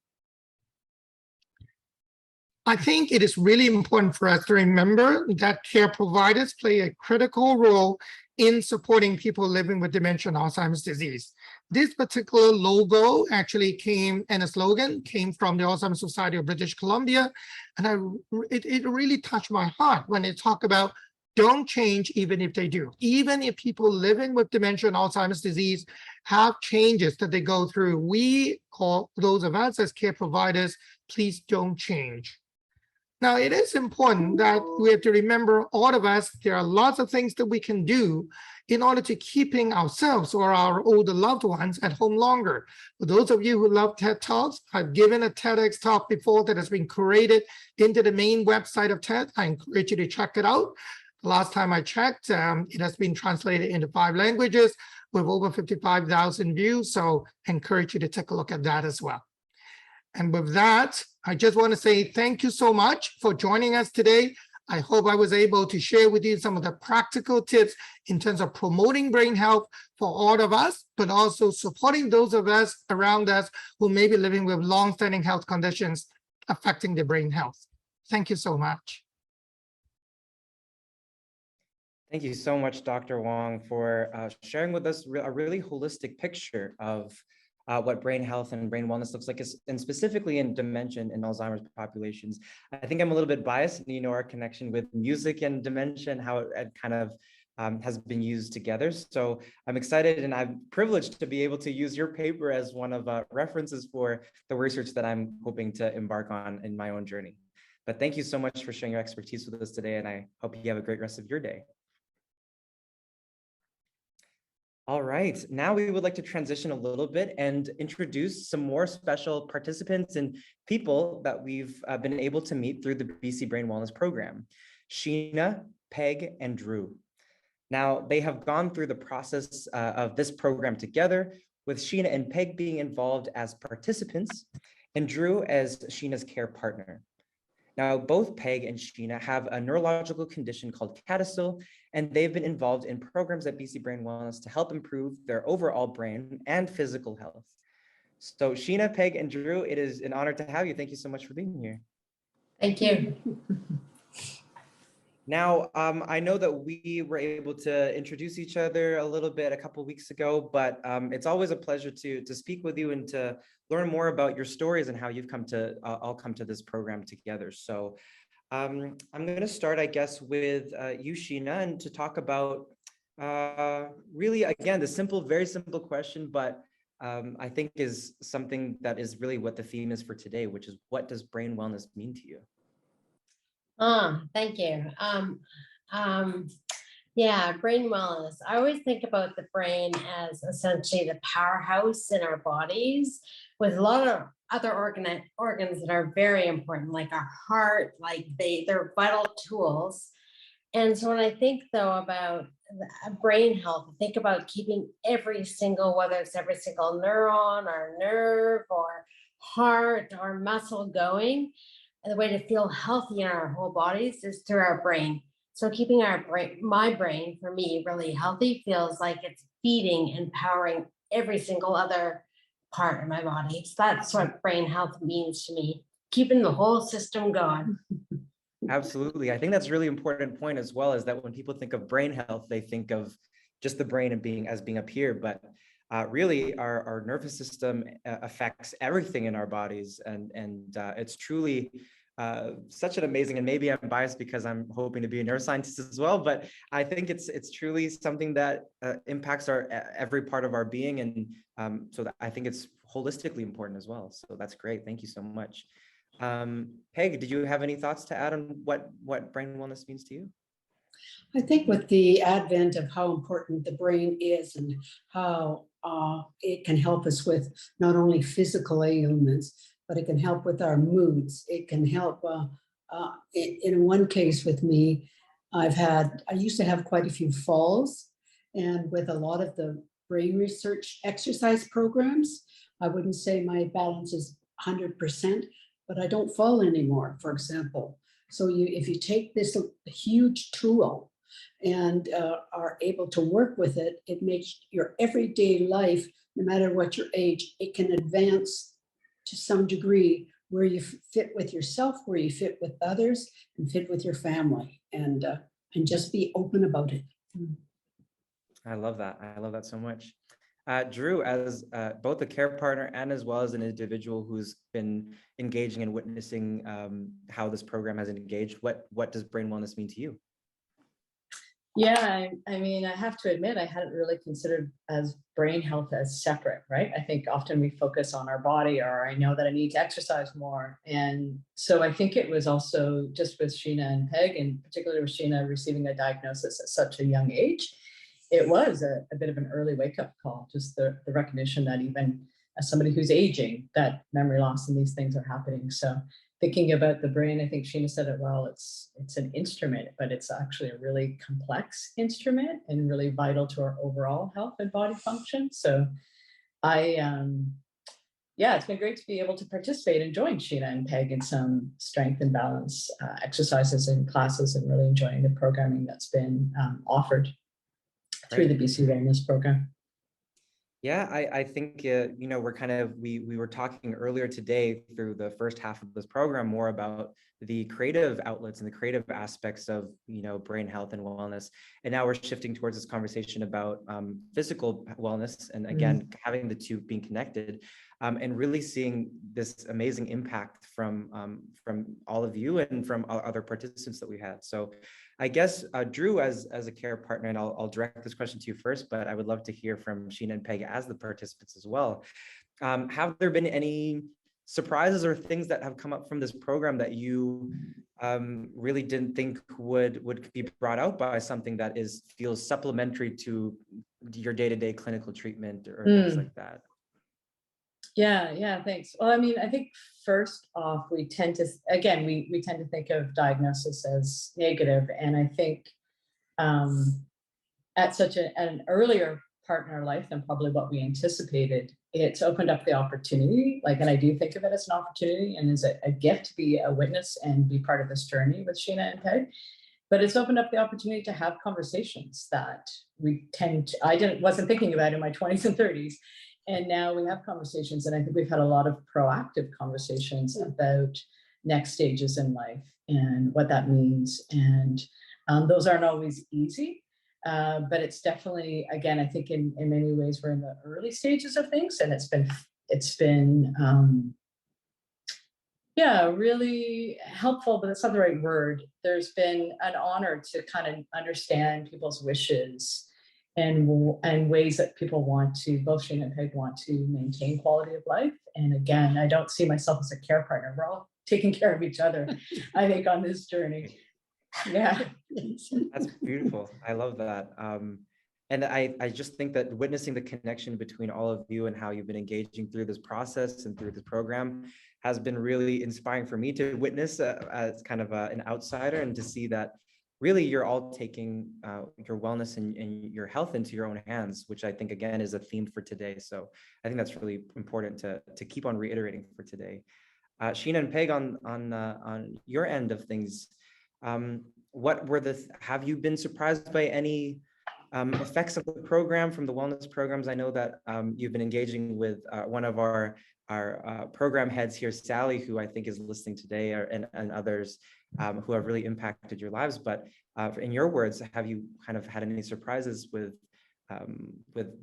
Speaker 5: I think it is really important for us to remember that care providers play a critical role in supporting people living with dementia and Alzheimer's disease. This particular logo actually came, and a slogan came from the Alzheimer's Society of British Columbia. And it really touched my heart when they talk about don't change even if they do. Even if people living with dementia and Alzheimer's disease have changes that they go through, we call those of us as care providers, please don't change. Now, it is important that we have to remember, all of us, there are lots of things that we can do in order to keeping ourselves or our older loved ones at home longer. For those of you who love TED Talks, I've given a TEDx talk before that has been created into the main website of TED. I encourage you to check it out. The last time I checked, it has been translated into 5 languages with over 55,000 views. So I encourage you to take a look at that as well. And with that, I just want to say thank you so much for joining us today. I hope I was able to share with you some of the practical tips in terms of promoting brain health for all of us, but also supporting those of us around us who may be living with long-standing health conditions affecting their brain health. Thank you so much.
Speaker 1: Thank you so much, Dr. Wong, for sharing with us a really holistic picture of what brain health and brain wellness looks like, and specifically in dementia and Alzheimer's populations. I think I'm a little bit biased, you know, our connection with music and dementia and how it kind of has been used together. So I'm excited and I'm privileged to be able to use your paper as one of references for the research that I'm hoping to embark on in my own journey. But thank you so much for sharing your expertise with us today, and I hope you have a great rest of your day. All right, now we would like to transition a little bit and introduce some more special participants and people that we've been able to meet through the BC Brain Wellness Program, Sheena, Peg, and Drew. Now, they have gone through the process of this program together, with Sheena and Peg being involved as participants and Drew as Sheena's care partner. Now, both Peg and Sheena have a neurological condition called CADASIL, and they've been involved in programs at BC Brain Wellness to help improve their overall brain and physical health. So Sheena, Peg, and Drew, it is an honor to have you. Thank you so much for being here.
Speaker 6: Thank you.
Speaker 1: Now, I know that we were able to introduce each other a little bit a couple of weeks ago, but it's always a pleasure to speak with you and to learn more about your stories and how you've come to all come to this program together. So I'm going to start, I guess, with you, Sheena, and to talk about really, again, the simple, very simple question, but I think is something that is really what the theme is for today, which is, what does brain wellness mean to you?
Speaker 6: Thank you. Yeah, brain wellness. I always think about the brain as essentially the powerhouse in our bodies, with a lot of other organs that are very important, like our heart, like they're vital tools. And so when I think though about brain health, I think about keeping every single, whether it's every single neuron or nerve or heart or muscle going. And the way to feel healthy in our whole bodies is through our brain. So keeping our brain, my brain for me, really healthy feels like it's feeding and powering every single other part of my body. So that's what brain health means to me, keeping the whole system going.
Speaker 1: Absolutely. I think that's a really important point as well, is that when people think of brain health, they think of just the brain and being up here, but really our nervous system affects everything in our bodies. And it's truly such an amazing, and maybe I'm biased because I'm hoping to be a neuroscientist as well, but I think it's truly something that impacts every part of our being. And so I think it's holistically important as well. So that's great. Thank you so much. Peg, did you have any thoughts to add on what brain wellness means to you?
Speaker 7: I think with the advent of how important the brain is and how it can help us with not only physical ailments, but it can help with our moods. It can help, in one case with me, I used to have quite a few falls, and with a lot of the brain research exercise programs, I wouldn't say my balance is 100%, but I don't fall anymore, for example. So if you take this huge tool and are able to work with it, it makes your everyday life, no matter what your age, it can advance to some degree where you fit with yourself, where you fit with others, and fit with your family, and just be open about it.
Speaker 1: I love that. I love that so much. Drew, as both a care partner and as well as an individual who's been engaging and witnessing how this program has engaged, what does brain wellness mean to you?
Speaker 8: Yeah, I mean, I have to admit, I hadn't really considered as brain health as separate, right? I think often we focus on our body, or I know that I need to exercise more. And so I think it was also just with Sheena and Peg, and particularly with Sheena receiving a diagnosis at such a young age, it was a bit of an early wake-up call, just the recognition that even as somebody who's aging, that memory loss and these things are happening. So thinking about the brain, I think Sheena said it well, it's an instrument, but it's actually a really complex instrument and really vital to our overall health and body function. So yeah, it's been great to be able to participate and join Sheena and Peg in some strength and balance exercises and classes, and really enjoying the programming that's been offered through the BC Wellness program.
Speaker 1: Yeah, I think, we were talking earlier today through the first half of this program more about the creative outlets and the creative aspects of, brain health and wellness. And now we're shifting towards this conversation about physical wellness. And again, having the two being connected and really seeing this amazing impact from all of you and from other participants that we had. So I guess, Drew, as a care partner, and I'll direct this question to you first, but I would love to hear from Sheena and Peg as the participants as well. Have there been any surprises or things that have come up from this program that you really didn't think would be brought out by something that feels supplementary to your day-to-day clinical treatment or things like that?
Speaker 8: Yeah, thanks. Well, I mean, I think first off, we tend to think of diagnosis as negative. And I think at such an earlier part in our life than probably what we anticipated, it's opened up the opportunity. Like, and I do think of it as an opportunity and as a gift to be a witness and be part of this journey with Sheena and Peg. But it's opened up the opportunity to have conversations that I wasn't thinking about in my 20s and 30s. And now we have conversations, and I think we've had a lot of proactive conversations about next stages in life and what that means. And those aren't always easy, but it's definitely, again, I think in many ways we're in the early stages of things, and it's been yeah, really helpful, but that's not the right word. There's been an honor to kind of understand people's wishes and ways that people want to, both Sheena and Peg want to maintain quality of life. And again, I don't see myself as a care partner. We're all taking care of each other, I think, on this journey. Yeah.
Speaker 1: That's beautiful. I love that. And I just think that witnessing the connection between all of you and how you've been engaging through this process and through this program has been really inspiring for me to witness as kind of an outsider, and to see that really you're all taking your wellness and your health into your own hands, which I think, again, is a theme for today. So I think that's really important to keep on reiterating for today. Sheena and Peg, on your end of things, what were have you been surprised by any effects of the program, from the wellness programs? I know that you've been engaging with one of our program heads here, Sally, who I think is listening today, and others who have really impacted your lives. But in your words, have you kind of had any surprises with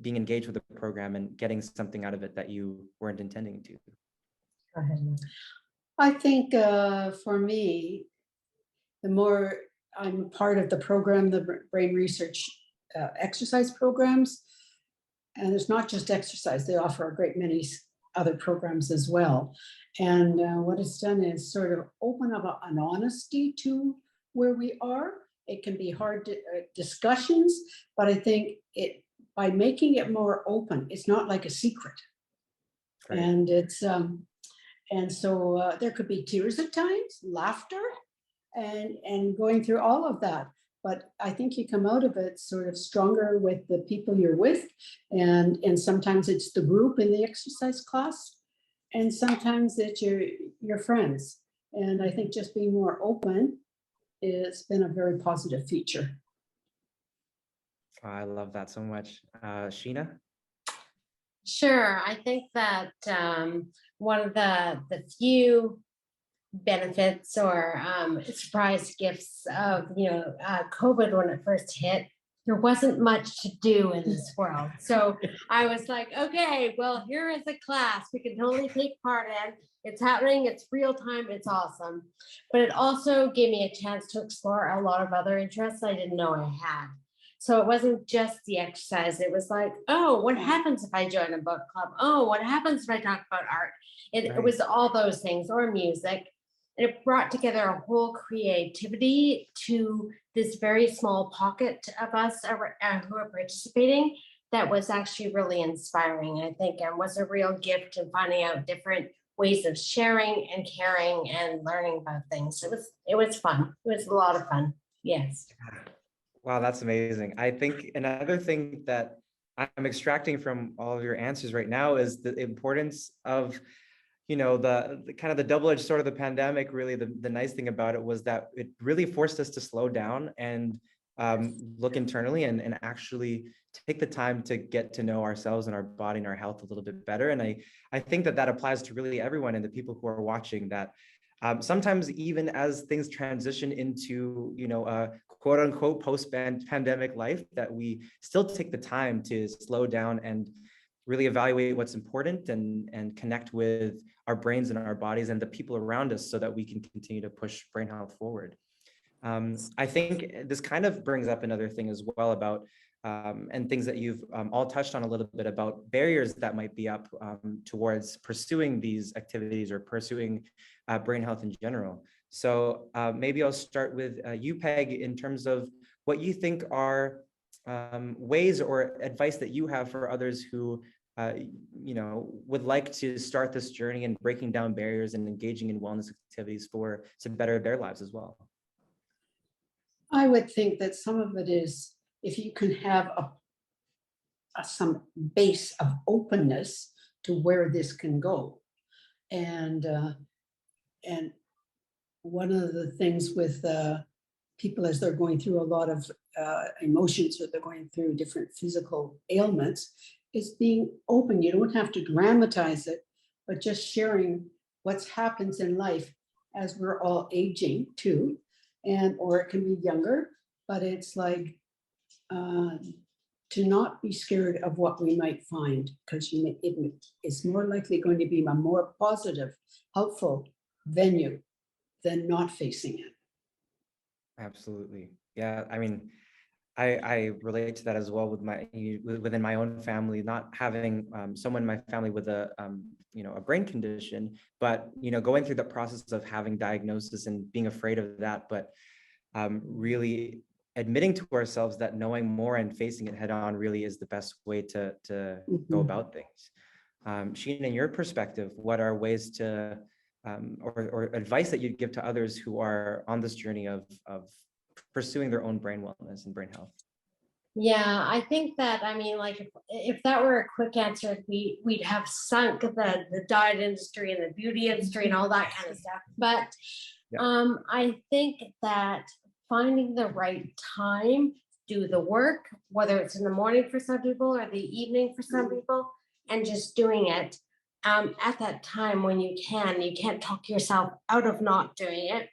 Speaker 1: being engaged with the program and getting something out of it that you weren't intending to?
Speaker 8: Go ahead.
Speaker 7: I think for me, the more I'm part of the program, the brain research exercise programs, and it's not just exercise, they offer a great many other programs as well. And what it's done is sort of open up an honesty to where we are. It can be hard discussions, but I think by making it more open, it's not like a secret. Right. And it's and so there could be tears at times, laughter, and going through all of that. But I think you come out of it sort of stronger with the people you're with, and sometimes it's the group in the exercise class, and sometimes it's your friends. And I think just being more open has been a very positive feature.
Speaker 1: Oh, I love that so much. Sheena?
Speaker 6: Sure. I think that one of the few benefits or surprise gifts of COVID when it first hit, there wasn't much to do in this world. So I was like, okay, well, here is a class we can totally take part in. It's happening, it's real time, it's awesome. But it also gave me a chance to explore a lot of other interests I didn't know I had. So it wasn't just the exercise. It was like, oh, what happens if I join a book club? Oh, what happens if I talk about art? It was all those things, or music. And it brought together a whole creativity to this very small pocket of us who are participating that was actually really inspiring, I think, and was a real gift in finding out different ways of sharing and caring and learning about things. It was fun. It was a lot of fun. Yes.
Speaker 1: Wow, that's amazing. I think another thing that I'm extracting from all of your answers right now is the importance of, the kind of the double-edged sword of the pandemic. Really, the nice thing about it was that it really forced us to slow down and look internally and actually take the time to get to know ourselves and our body and our health a little bit better. And I think that applies to really everyone, and the people who are watching, that sometimes even as things transition into, a quote unquote post-pandemic life, that we still take the time to slow down and really evaluate what's important and connect with our brains and our bodies and the people around us, so that we can continue to push brain health forward. I think this kind of brings up another thing as well about, and things that you've all touched on a little bit, about barriers that might be up towards pursuing these activities or pursuing brain health in general. So maybe I'll start with you, Peg, in terms of what you think are ways or advice that you have for others who would like to start this journey and breaking down barriers and engaging in wellness activities to better their lives as well.
Speaker 7: I would think that some of it is if you can have some base of openness to where this can go. And one of the things with people as they're going through a lot of emotions, or they're going through different physical ailments, is being open. You don't have to dramatize it, but just sharing what happens in life as we're all aging too, or it can be younger, but it's like to not be scared of what we might find, because it's more likely going to be a more positive, helpful venue than not facing it.
Speaker 1: Absolutely. Yeah. I mean, I relate to that as well within my own family, not having someone in my family with a brain condition, but going through the process of having diagnosis and being afraid of that, but really admitting to ourselves that knowing more and facing it head on really is the best way to go about things. Sheena, in your perspective, what are ways to or advice that you'd give to others who are on this journey of pursuing their own brain wellness and brain health?
Speaker 6: Yeah, I think that, I mean, like if that were a quick answer, we'd have sunk the diet industry and the beauty industry and all that kind of stuff. But I think that finding the right time to do the work, whether it's in the morning for some people or the evening for some people, and just doing it at that time when you can't talk yourself out of not doing it,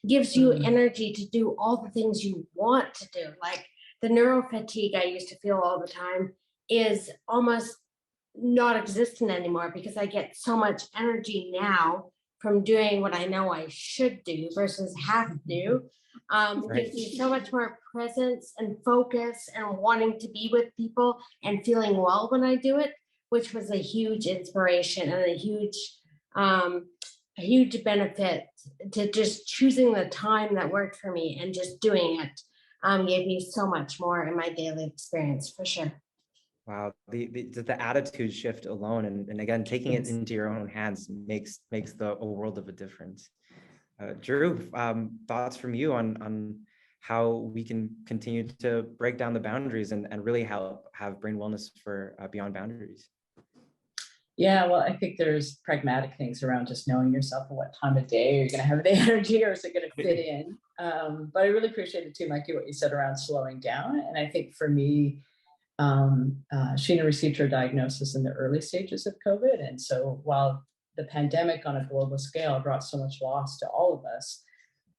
Speaker 6: gives you energy to do all the things you want to do. Like the neuro fatigue I used to feel all the time is almost not existent anymore, because I get so much energy now from doing what I know I should do versus have to do. Gives me so much more presence and focus and wanting to be with people and feeling well when I do it, which was a huge inspiration and a huge benefit to just choosing the time that worked for me and just doing it. Gave me so much more in my daily experience, for sure.
Speaker 1: Wow, the attitude shift alone, and again, taking it into your own hands makes a world of a difference. Drew, thoughts from you on how we can continue to break down the boundaries and really help have brain wellness for beyond boundaries?
Speaker 8: Yeah, well, I think there's pragmatic things around just knowing yourself and what time of day you're going to have the energy, or is it going to fit in. But I really appreciated too, Mikey, what you said around slowing down. And I think for me, Sheena received her diagnosis in the early stages of COVID. And so while the pandemic on a global scale brought so much loss to all of us,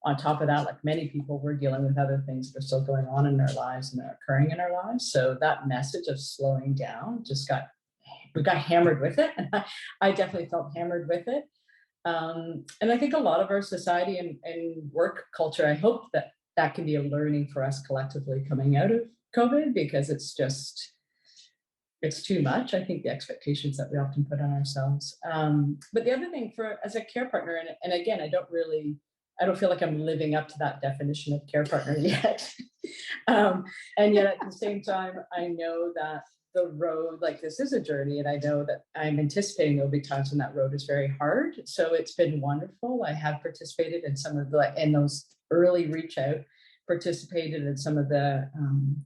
Speaker 8: on top of that, like many people, we're dealing with other things that are still going on in our lives and are occurring in our lives. So that message of slowing down we got hammered with it. I definitely felt hammered with it. And I think a lot of our society and work culture, I hope that can be a learning for us collectively coming out of COVID, because it's too much. I think the expectations that we often put on ourselves. But the other thing as a care partner, and again, I don't feel like I'm living up to that definition of care partner yet. And yet at the same time, I know that the road, like this is a journey, and I know that I'm anticipating there'll be times when that road is very hard. So it's been wonderful. I have participated in some of in those early reach out, participated in some of the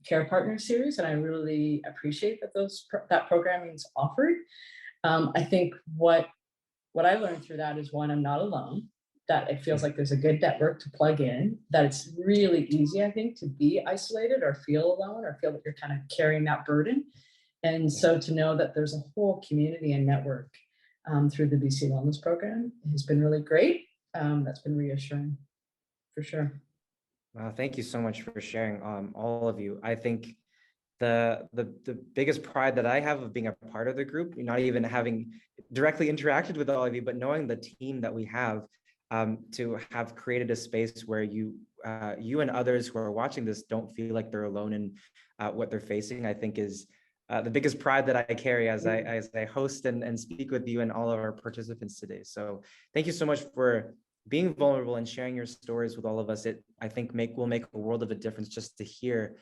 Speaker 8: care partner series, and I really appreciate that programming is offered. I think what I learned through that is, one, I'm not alone, that it feels like there's a good network to plug in, that it's really easy, I think, to be isolated or feel alone or feel that you're kind of carrying that burden. And so to know that there's a whole community and network through the BC Wellness Program has been really great. That's been reassuring, for sure.
Speaker 1: Wow, thank you so much for sharing, all of you. I think the biggest pride that I have of being a part of the group, not even having directly interacted with all of you, but knowing the team that we have, to have created a space where you and others who are watching this don't feel like they're alone in what they're facing, I think is the biggest pride that I carry as I host and speak with you and all of our participants today. So thank you so much for being vulnerable and sharing your stories with all of us. It, I think, will make a world of a difference just to hear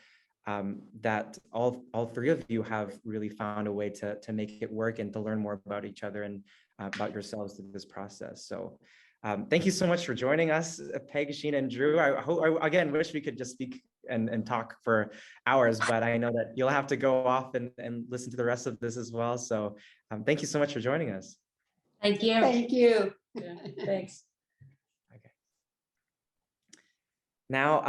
Speaker 1: that all three of you have really found a way to make it work and to learn more about each other and about yourselves through this process. So Thank you so much for joining us, Peg, Sheena, and Drew. I again wish we could just speak and talk for hours, but I know that you'll have to go off and listen to the rest of this as well. So thank you so much for joining us.
Speaker 6: Thank you.
Speaker 7: Thank you.
Speaker 8: Yeah, thanks.
Speaker 1: Okay. Now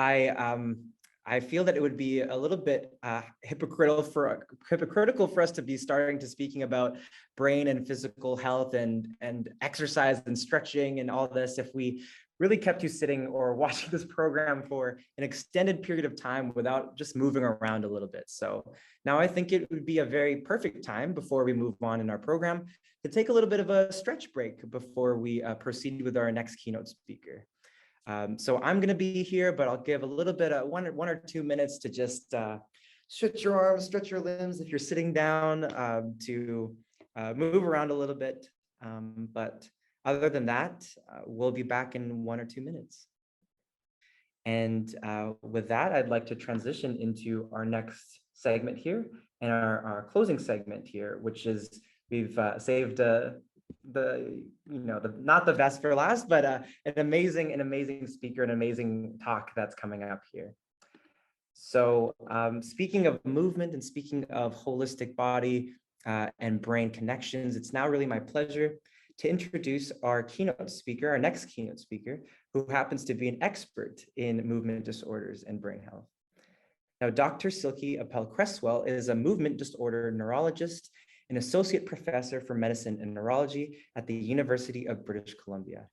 Speaker 1: I feel that it would be a little bit hypocritical for us to be starting to speaking about brain and physical health and exercise and stretching and all this if we really kept you sitting or watching this program for an extended period of time without just moving around a little bit. So now I think it would be a very perfect time before we move on in our program to take a little bit of a stretch break before we proceed with our next keynote speaker. So I'm going to be here, but I'll give a little bit of 1 or 2 minutes to just stretch your arms, stretch your limbs if you're sitting down, to move around a little bit. But other than that, we'll be back in 1 or 2 minutes. And with that, I'd like to transition into our next segment here and our closing segment here, which is we've saved not the best for last, but an amazing speaker, an amazing talk that's coming up here. So speaking of movement and speaking of holistic body and brain connections, it's now really my pleasure to introduce our keynote speaker, our next keynote speaker, who happens to be an expert in movement disorders and brain health. Now, Dr. Silke Appel-Cresswell is a movement disorder neurologist, an associate professor for medicine and neurology at the University of British Columbia.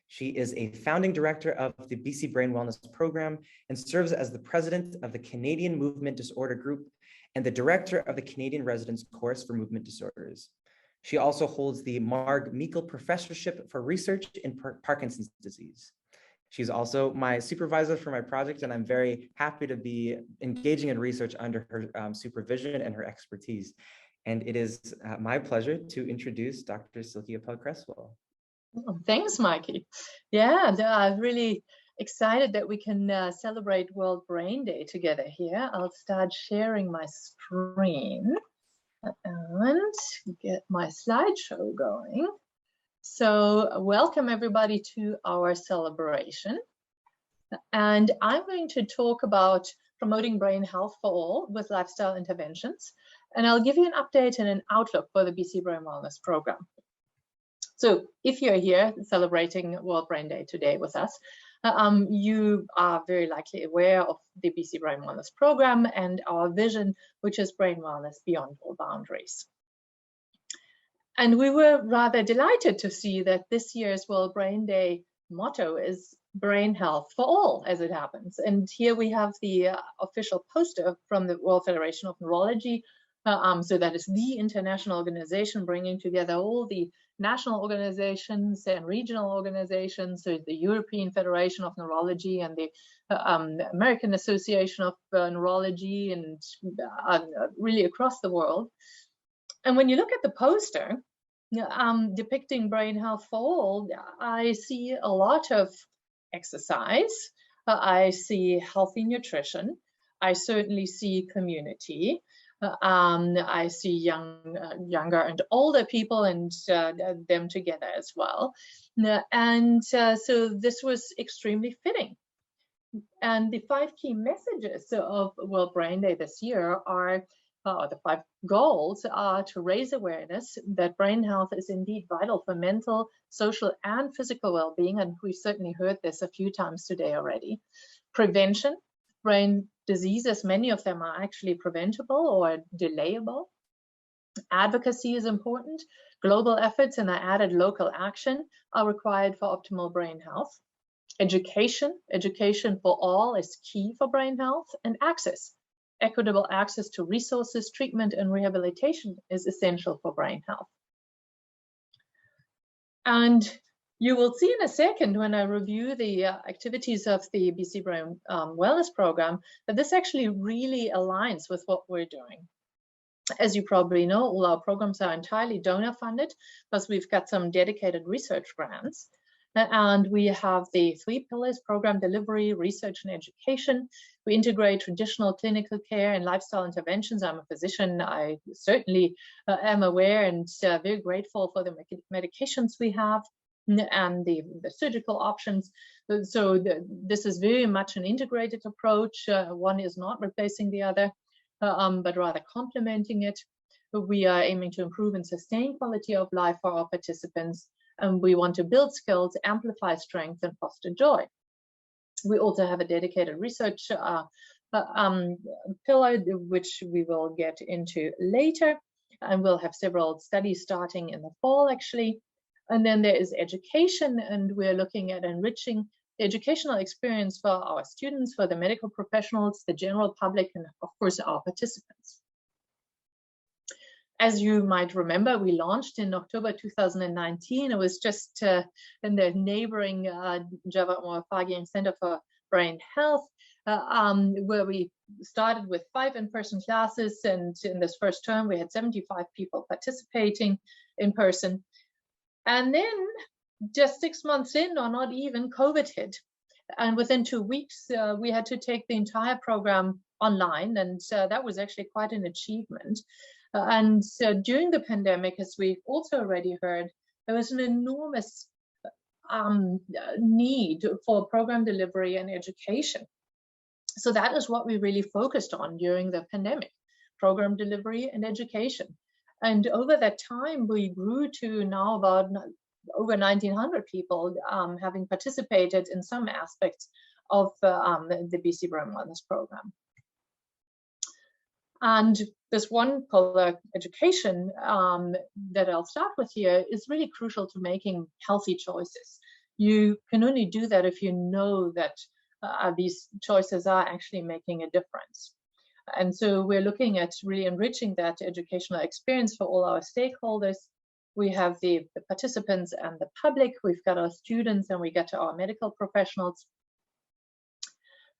Speaker 1: She is a founding director of the BC Brain Wellness Program and serves as the president of the Canadian Movement Disorder Group and the director of the Canadian Residence Course for Movement Disorders. She also holds the Marg Meikle Professorship for Research in Parkinson's disease. She's also my supervisor for my project, and I'm very happy to be engaging in research under her supervision and her expertise. And it is my pleasure to introduce Dr. Silke Appel-Cresswell.
Speaker 9: Oh, thanks, Mikey. Yeah, I'm really excited that we can celebrate World Brain Day together here. I'll start sharing my screen and get my slideshow going. So welcome everybody to our celebration. And I'm going to talk about promoting brain health for all with lifestyle interventions. And I'll give you an update and an outlook for the BC Brain Wellness Program. So if you're here celebrating World Brain Day today with us, you are very likely aware of the BC Brain Wellness Program and our vision, which is brain wellness beyond all boundaries. And we were rather delighted to see that this year's World Brain Day motto is brain health for all, as it happens. And here we have the official poster from the World Federation of Neurology. So that is the international organization bringing together all the national organizations and regional organizations, so the European Federation of Neurology and the American Association of Neurology, and really across the world. And when you look at the poster depicting brain health for all, I see a lot of exercise, I see healthy nutrition, I certainly see community. I see younger and older people and them together as well. And so this was extremely fitting. And the 5 key messages of World Brain Day this year are, the 5 goals are to raise awareness that brain health is indeed vital for mental, social, and physical well-being. And we've certainly heard this a few times today already. Prevention. Brain diseases, many of them are actually preventable or delayable. Advocacy is important. Global efforts and I added local action are required for optimal brain health. Education for all is key for brain health. And access. Equitable access to resources, treatment, and rehabilitation is essential for brain health. And you will see in a second when I review the activities of the BC Brain Wellness Program that this actually really aligns with what we're doing. As you probably know, all our programs are entirely donor funded, plus we've got some dedicated research grants. And we have the 3 pillars: program delivery, research, and education. We integrate traditional clinical care and lifestyle interventions. I'm a physician. I certainly am aware and very grateful for the medications we have. and the surgical options. So this is very much an integrated approach. One is not replacing the other, but rather complementing it. We are aiming to improve and sustain quality of life for our participants, and we want to build skills, amplify strength, and foster joy. We also have a dedicated research pillar, which we will get into later, and we'll have several studies starting in the fall, actually. And then there is education, and we're looking at enriching the educational experience for our students, for the medical professionals, the general public, and of course our participants. As you might remember, we launched in October 2019. It was just in the neighboring Java Moafagi Center for Brain Health, where we started with 5 in-person classes, and in this first term we had 75 people participating in person. And then just 6 months in, or not even, COVID hit, and within 2 weeks we had to take the entire program online, and that was actually quite an achievement. And during the pandemic, as we've also already heard, there was an enormous need for program delivery and education. So that is what we really focused on during the pandemic: program delivery and education. And over that time, we grew to now about over 1,900 people having participated in some aspects of the BC Brain Wellness Program. And this one pillar, education, that I'll start with here, is really crucial to making healthy choices. You can only do that if you know that these choices are actually making a difference. And so we're looking at really enriching that educational experience for all our stakeholders. We have the participants and the public, we've got our students, and we get to our medical professionals.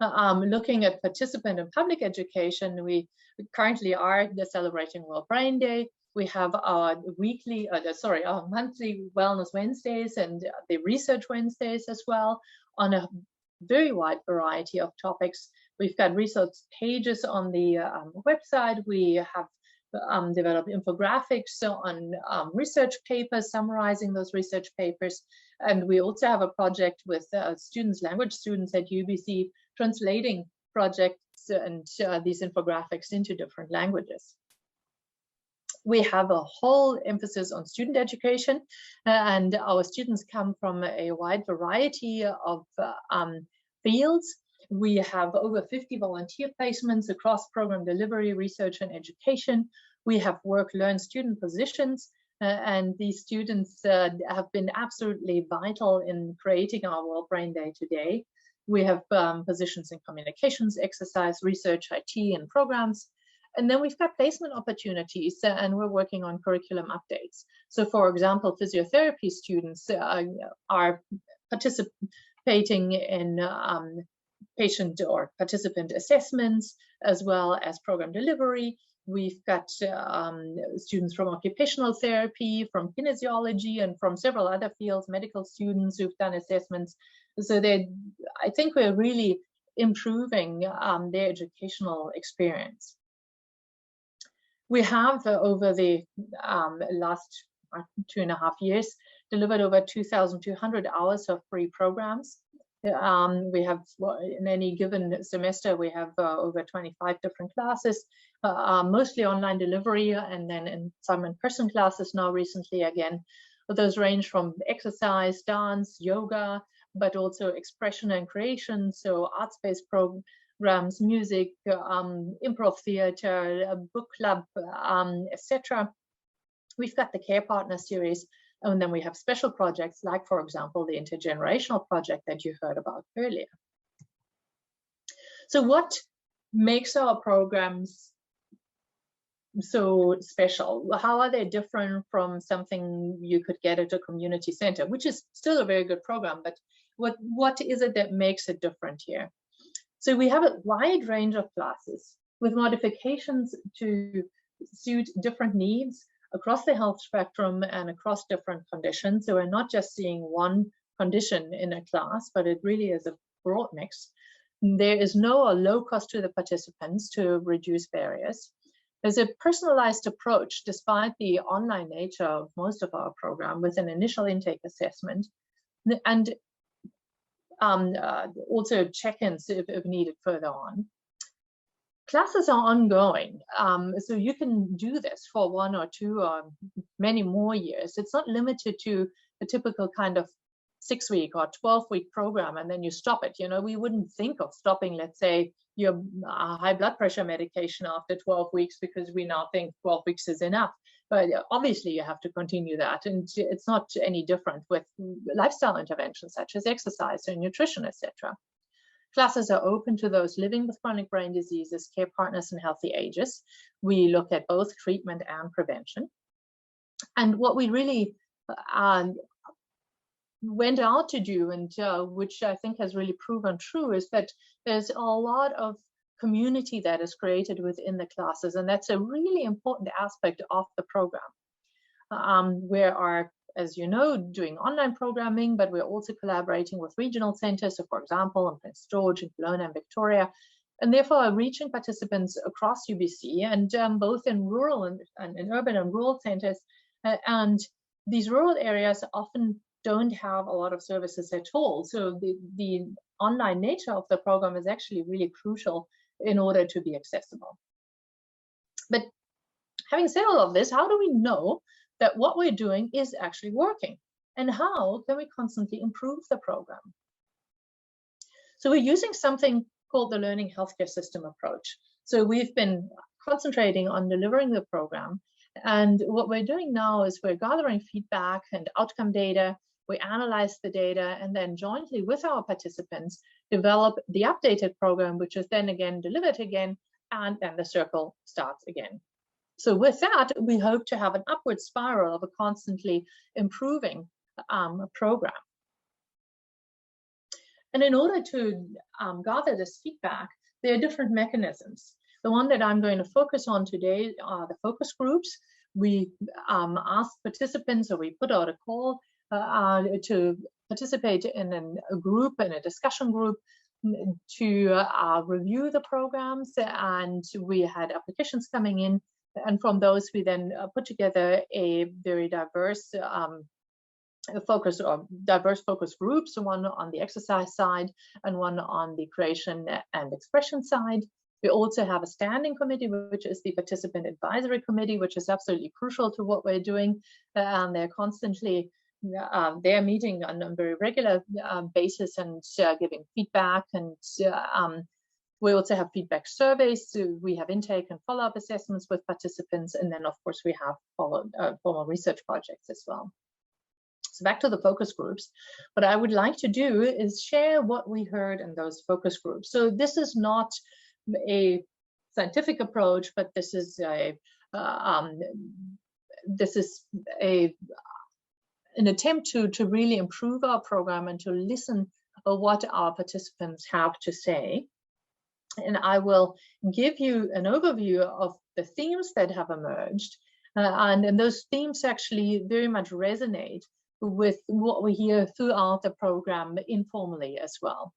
Speaker 9: Looking at participant and public education, we currently are celebrating World Brain Day. We have our our monthly Wellness Wednesdays and the Research Wednesdays as well, on a very wide variety of topics. We've got research pages on the website. We have developed infographics on research papers, summarizing those research papers. And we also have a project with students, language students at UBC, translating projects and these infographics into different languages. We have a whole emphasis on student education, and our students come from a wide variety of fields. We have over 50 volunteer placements across program delivery, research, and education. We have work-learn student positions, and these students have been absolutely vital in creating our World Brain Day today. We have positions in communications, exercise, research, IT, and programs. And then we've got placement opportunities, and we're working on curriculum updates. So for example, physiotherapy students are participating in patient or participant assessments, as well as program delivery. We've got students from occupational therapy, from kinesiology, and from several other fields, medical students who've done assessments. So I think we're really improving their educational experience. We have, over the last 2.5 years, delivered over 2,200 hours of free programs. We have, in any given semester, we have over 25 different classes, mostly online delivery, and then some in-person classes now recently again. Those range from exercise, dance, yoga, but also expression and creation, so arts-based programs, music, improv theater, book club, etc. We've got the Care Partner series, and then we have special projects like, for example, the Intergenerational Project that you heard about earlier. So what makes our programs so special? How are they different from something you could get at a community center, which is still a very good program, but what is it that makes it different here? So we have a wide range of classes with modifications to suit different needs across the health spectrum and across different conditions. So we're not just seeing one condition in a class, but it really is a broad mix. There is no or low cost to the participants to reduce barriers. There's a personalized approach, despite the online nature of most of our program, with an initial intake assessment and also check-ins if needed further on. Classes are ongoing, so you can do this for 1 or 2 or many more years. It's not limited to a typical kind of 6-week or 12-week program and then you stop it. You know, we wouldn't think of stopping, let's say, your high blood pressure medication after 12 weeks because we now think 12 weeks is enough. But obviously you have to continue that, and it's not any different with lifestyle interventions such as exercise and nutrition, etc. Classes are open to those living with chronic brain diseases, care partners, and healthy ages. We look at both treatment and prevention. And what we really went out to do, and which I think has really proven true, is that there's a lot of community that is created within the classes, and that's a really important aspect of the program. We are, as you know, doing online programming, but we're also collaborating with regional centers, so for example, in Prince George, in Kelowna, and Victoria, and therefore are reaching participants across UBC, and both in rural and in urban and rural centers. And these rural areas often don't have a lot of services at all. So the online nature of the program is actually really crucial in order to be accessible. But having said all of this, how do we know that what we're doing is actually working? And how can we constantly improve the program? So we're using something called the learning healthcare system approach. So we've been concentrating on delivering the program. And what we're doing now is we're gathering feedback and outcome data. We analyze the data and then jointly with our participants develop the updated program, which is then again delivered again, and then the circle starts again. So with that, we hope to have an upward spiral of a constantly improving program. And in order to gather this feedback, there are different mechanisms. The one that I'm going to focus on today are the focus groups. We ask participants, or we put out a call to participate in a group, in a discussion group, to review the programs, and we had applications coming in, and from those we then put together a very diverse focus groups, one on the exercise side and one on the creation and expression side. We also have a standing committee, which is the participant advisory committee, which is absolutely crucial to what we're doing. And they're constantly they're meeting on a very regular basis and giving feedback. And we also have feedback surveys. So we have intake and follow-up assessments with participants. And then, of course, we have formal research projects as well. So back to the focus groups. What I would like to do is share what we heard in those focus groups. So this is not a scientific approach, but this is an attempt to really improve our program and to listen to what our participants have to say. And I will give you an overview of the themes that have emerged, and those themes actually very much resonate with what we hear throughout the program informally as well.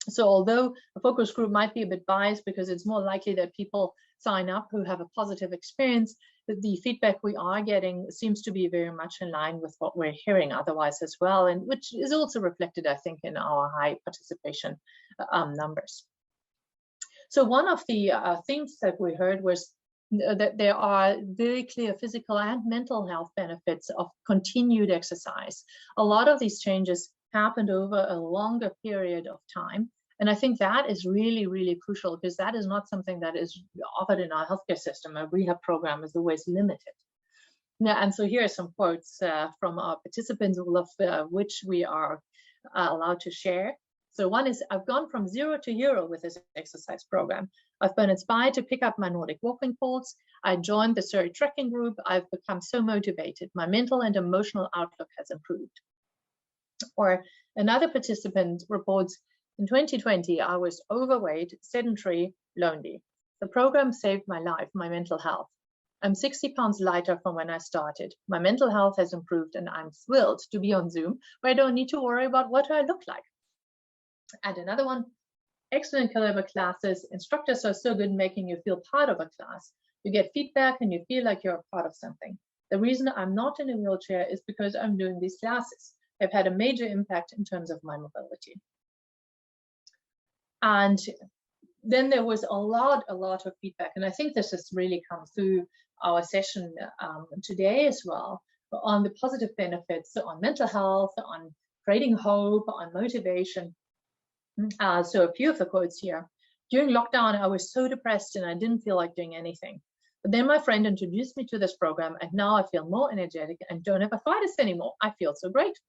Speaker 9: So although a focus group might be a bit biased because it's more likely that people sign up who have a positive experience, the feedback we are getting seems to be very much in line with what we're hearing otherwise as well, and which is also reflected, I think, in our high participation numbers. So one of the themes that we heard was that there are very clear physical and mental health benefits of continued exercise. A lot of these changes happened over a longer period of time. And I think that is really, really crucial, because that is not something that is offered in our healthcare system. A rehab program is always limited. Now, and so here are some quotes from our participants, all of which we are allowed to share. So one is, I've gone from 0 to hero with this exercise program. I've been inspired to pick up my Nordic walking poles. I joined the Surrey trekking group. I've become so motivated. My mental and emotional outlook has improved. Or another participant reports, in 2020, I was overweight, sedentary, lonely. The program saved my life, my mental health. I'm 60 pounds lighter from when I started. My mental health has improved, and I'm thrilled to be on Zoom, where I don't need to worry about what I look like. And another one, excellent caliber classes. Instructors are so good making you feel part of a class. You get feedback and you feel like you're a part of something. The reason I'm not in a wheelchair is because I'm doing these classes. have had a major impact in terms of my mobility. And then there was a lot of feedback, and I think this has really come through our session today as well, on the positive benefits on mental health, on creating hope, on motivation. So a few of the quotes here. During lockdown, I was so depressed and I didn't feel like doing anything. But then my friend introduced me to this program, and now I feel more energetic and don't have arthritis anymore. I feel so great.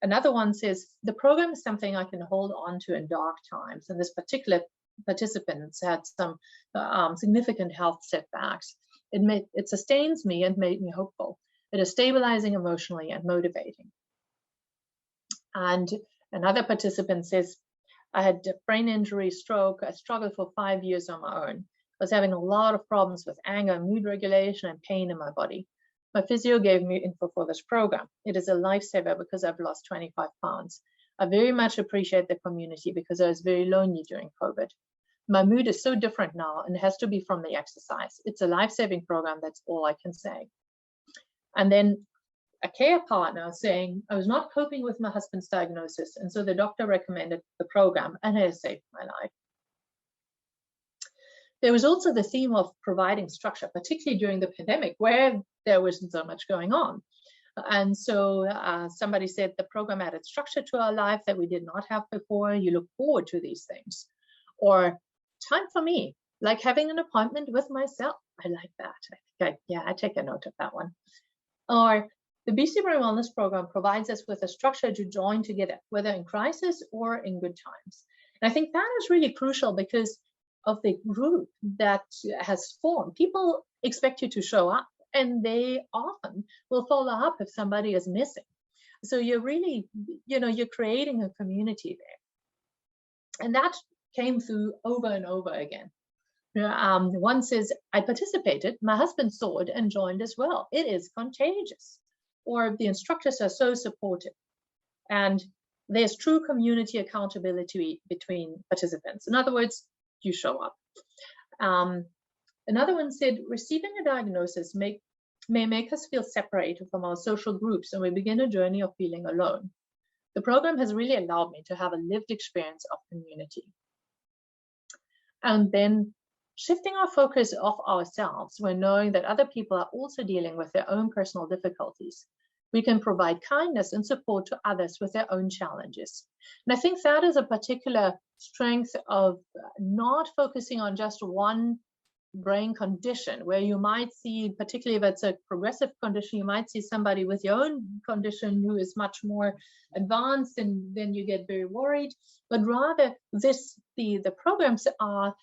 Speaker 9: Another one says, the program is something I can hold on to in dark times. And this particular participant had some significant health setbacks. It sustains me and made me hopeful. It is stabilizing emotionally and motivating. And another participant says, I had a brain injury, stroke. I struggled for 5 years on my own. I was having a lot of problems with anger, mood regulation, and pain in my body. My physio gave me info for this program. It is a lifesaver because I've lost 25 pounds. I very much appreciate the community because I was very lonely during COVID. My mood is so different now, and it has to be from the exercise. It's a life-saving program, that's all I can say. And then a care partner saying, I was not coping with my husband's diagnosis, and so the doctor recommended the program, and it has saved my life. There was also the theme of providing structure, particularly during the pandemic, where there wasn't so much going on. And so somebody said the program added structure to our life that we did not have before. You look forward to these things. Or time for me, like having an appointment with myself. I like that. I take a note of that one. Or the BC Brain Wellness Program provides us with a structure to join together, whether in crisis or in good times. And I think that is really crucial because of the group that has formed. People expect you to show up, and they often will follow up if somebody is missing. So you're really, you're creating a community there. And that came through over and over again. One says, I participated, my husband saw it and joined as well. It is contagious. Or the instructors are so supportive. And there's true community accountability between participants. In other words, you show up. Another one said, receiving a diagnosis may make us feel separated from our social groups, and we begin a journey of feeling alone. The program has really allowed me to have a lived experience of community. And then shifting our focus off ourselves when knowing that other people are also dealing with their own personal difficulties. We can provide kindness and support to others with their own challenges. And I think that is a particular strength of not focusing on just one brain condition, where you might see, particularly if it's a progressive condition, you might see somebody with your own condition who is much more advanced, and then you get very worried. But rather, the programs are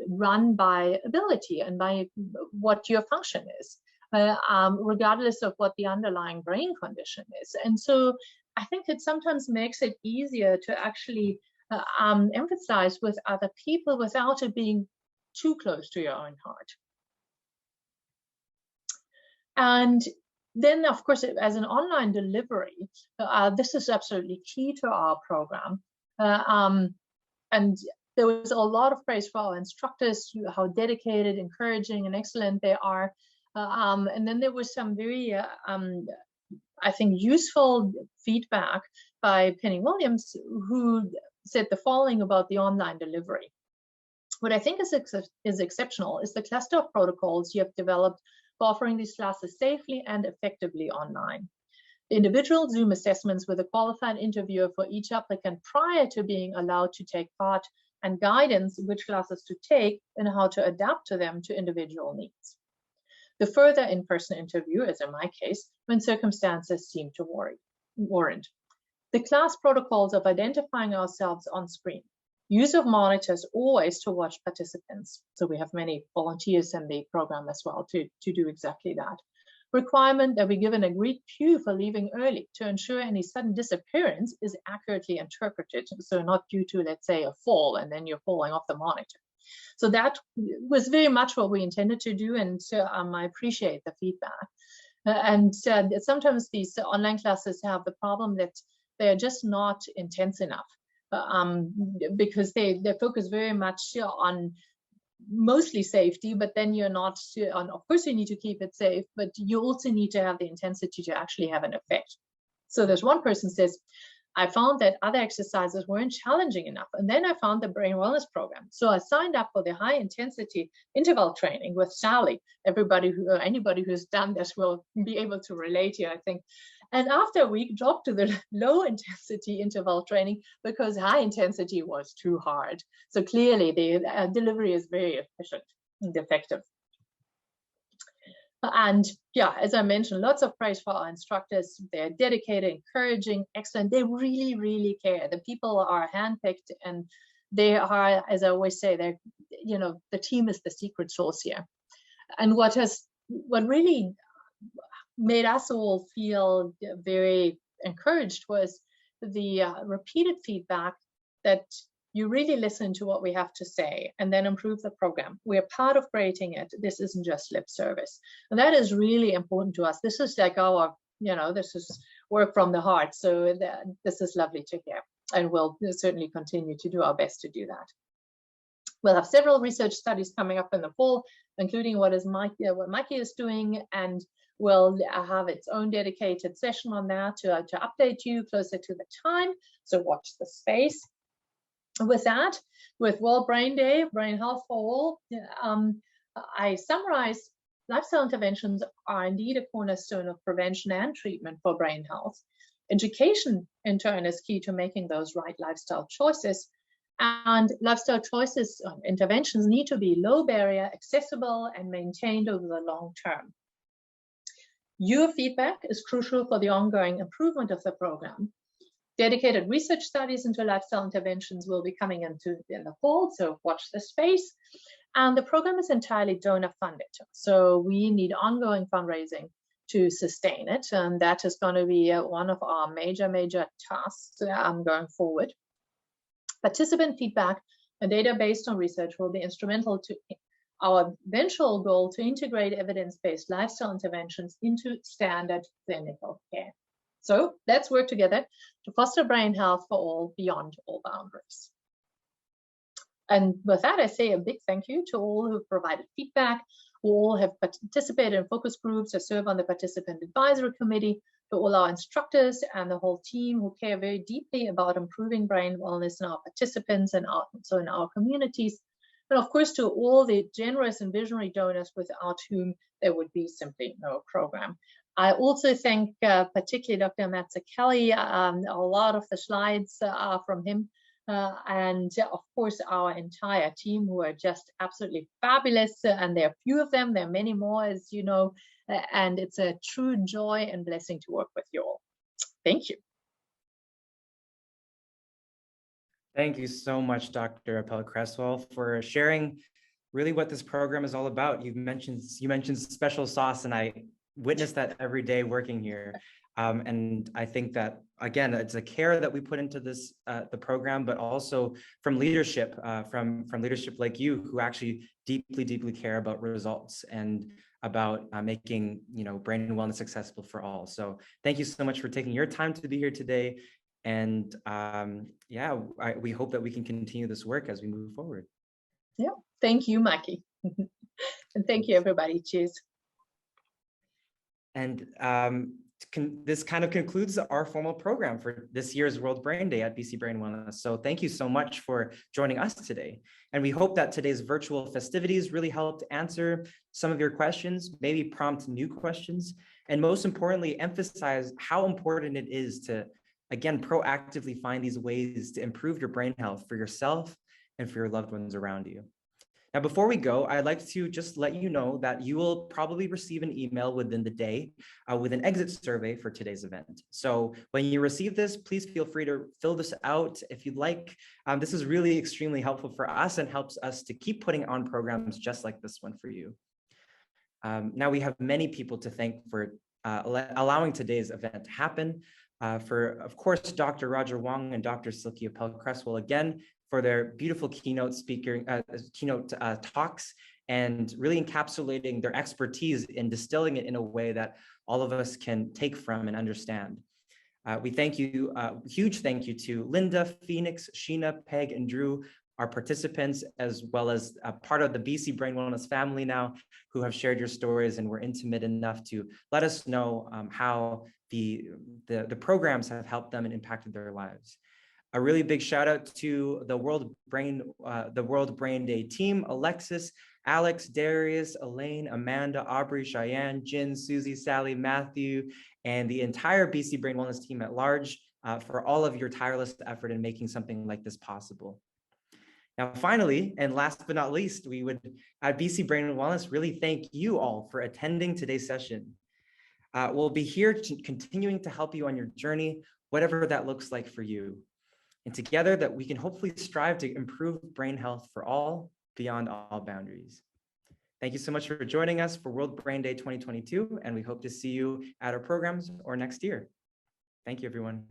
Speaker 9: run by ability and by what your function is, regardless of what the underlying brain condition is. And so I think it sometimes makes it easier to actually emphasize with other people without it being too close to your own heart. And then, of course, as an online delivery, this is absolutely key to our program. And there was a lot of praise for our instructors, how dedicated, encouraging, and excellent they are. And then there was some very, I think, useful feedback by Penny Williams, who said the following about the online delivery. What I think is exceptional is the cluster of protocols you have developed for offering these classes safely and effectively online. The individual Zoom assessments with a qualified interviewer for each applicant prior to being allowed to take part, and guidance which classes to take and how to adapt to them to individual needs. The further in-person interview, as in my case, when circumstances seem to warrant. The class protocols of identifying ourselves on screen. Use of monitors always to watch participants. So we have many volunteers in the program as well to do exactly that. Requirement that we give an agreed cue for leaving early to ensure any sudden disappearance is accurately interpreted. So not due to, let's say, a fall and then you're falling off the monitor. So that was very much what we intended to do, and I appreciate the feedback. And sometimes these online classes have the problem that they're just not intense enough. Because they focus very much on mostly safety, but then you're not on, of course you need to keep it safe, but you also need to have the intensity to actually have an effect. So there's one person says, I found that other exercises weren't challenging enough. And then I found the brain wellness program. So I signed up for the high intensity interval training with Sally. Anybody who's done this will be able to relate here, I think. And after a week, dropped to the low intensity interval training because high intensity was too hard. So clearly the delivery is very efficient and effective. And yeah, as I mentioned, lots of praise for our instructors. They're dedicated, encouraging, excellent. They really, really care. The people are handpicked, and they are, as I always say, they're, you know, the team is the secret sauce here. And what really made us all feel very encouraged was the repeated feedback that you really listen to what we have to say and then improve the program. We're part of creating it. This isn't just lip service. And that is really important to us. This is like our, you know, this is work from the heart. So this is lovely to hear. And we'll certainly continue to do our best to do that. We'll have several research studies coming up in the fall, including what Mikey is doing, and we'll have its own dedicated session on that to update you closer to the time. So watch the space. With that, with World Brain Day, Brain Health for All, I summarize lifestyle interventions are indeed a cornerstone of prevention and treatment for brain health. Education, in turn, is key to making those right lifestyle choices. And lifestyle choices, interventions need to be low barrier, accessible, and maintained over the long term. Your feedback is crucial for the ongoing improvement of the program. Dedicated research studies into lifestyle interventions will be coming in the fall, so watch the space. And the program is entirely donor funded, so we need ongoing fundraising to sustain it, and that is going to be one of our major tasks going forward. Participant feedback and data based on research will be instrumental to our eventual goal to integrate evidence-based lifestyle interventions into standard clinical care. So let's work together to foster brain health for all beyond all boundaries. And with that, I say a big thank you to all who provided feedback, who all have participated in focus groups or serve on the participant advisory committee, to all our instructors and the whole team who care very deeply about improving brain wellness in our participants and also in our communities. And of course, to all the generous and visionary donors without whom there would be simply no program. I also thank particularly Dr. Mazzachelli. A lot of the slides are from him. And of course, our entire team who are just absolutely fabulous. And there are few of them. There are many more, as you know. And it's a true joy and blessing to work with you all. Thank you.
Speaker 1: Thank you so much, Dr. Appel-Cresswell, for sharing really what this program is all about. You mentioned special sauce, and I witness that every day working here. And I think that, again, it's a care that we put into this, the program, but also from leadership, from leadership like you, who actually deeply care about results and about making, you know, brain wellness accessible for all. So thank you so much for taking your time to be here today. And yeah, we hope that we can continue this work as we move forward.
Speaker 9: Yeah, thank you, Mikey. And thank you, everybody. Cheers.
Speaker 1: And this kind of concludes our formal program for this year's World Brain Day at BC Brain Wellness. So thank you so much for joining us today. And we hope that today's virtual festivities really helped answer some of your questions, maybe prompt new questions, and most importantly, emphasize how important it is to, again, proactively find these ways to improve your brain health for yourself and for your loved ones around you. Now, before we go, I'd like to just let you know that you will probably receive an email within the day with an exit survey for today's event. So when you receive this, please feel free to fill this out if you'd like. This is really extremely helpful for us and helps us to keep putting on programs just like this one for you. Now we have many people to thank for allowing today's event to happen. For, of course, Dr. Roger Wong and Dr. Silke Appel-Cresswell again for their beautiful keynote talks and really encapsulating their expertise and distilling it in a way that all of us can take from and understand. We thank you, huge thank you to Linda, Phoenix, Sheena, Peg, and Drew our participants, as well as a part of the BC Brain Wellness family now, who have shared your stories and were intimate enough to let us know how the programs have helped them and impacted their lives. A really big shout out to the World Brain Day team: Alexis, Alex, Darius, Elaine, Amanda, Aubrey, Cheyenne, Jen, Susie, Sally, Matthew, and the entire BC Brain Wellness team at large for all of your tireless effort in making something like this possible. Now, finally, and last but not least, we would at BC Brain Wellness really thank you all for attending today's session. We'll be here continuing to help you on your journey, whatever that looks like for you. And together that we can hopefully strive to improve brain health for all, beyond all boundaries. Thank you so much for joining us for World Brain Day 2022, and we hope to see you at our programs or next year. Thank you, everyone.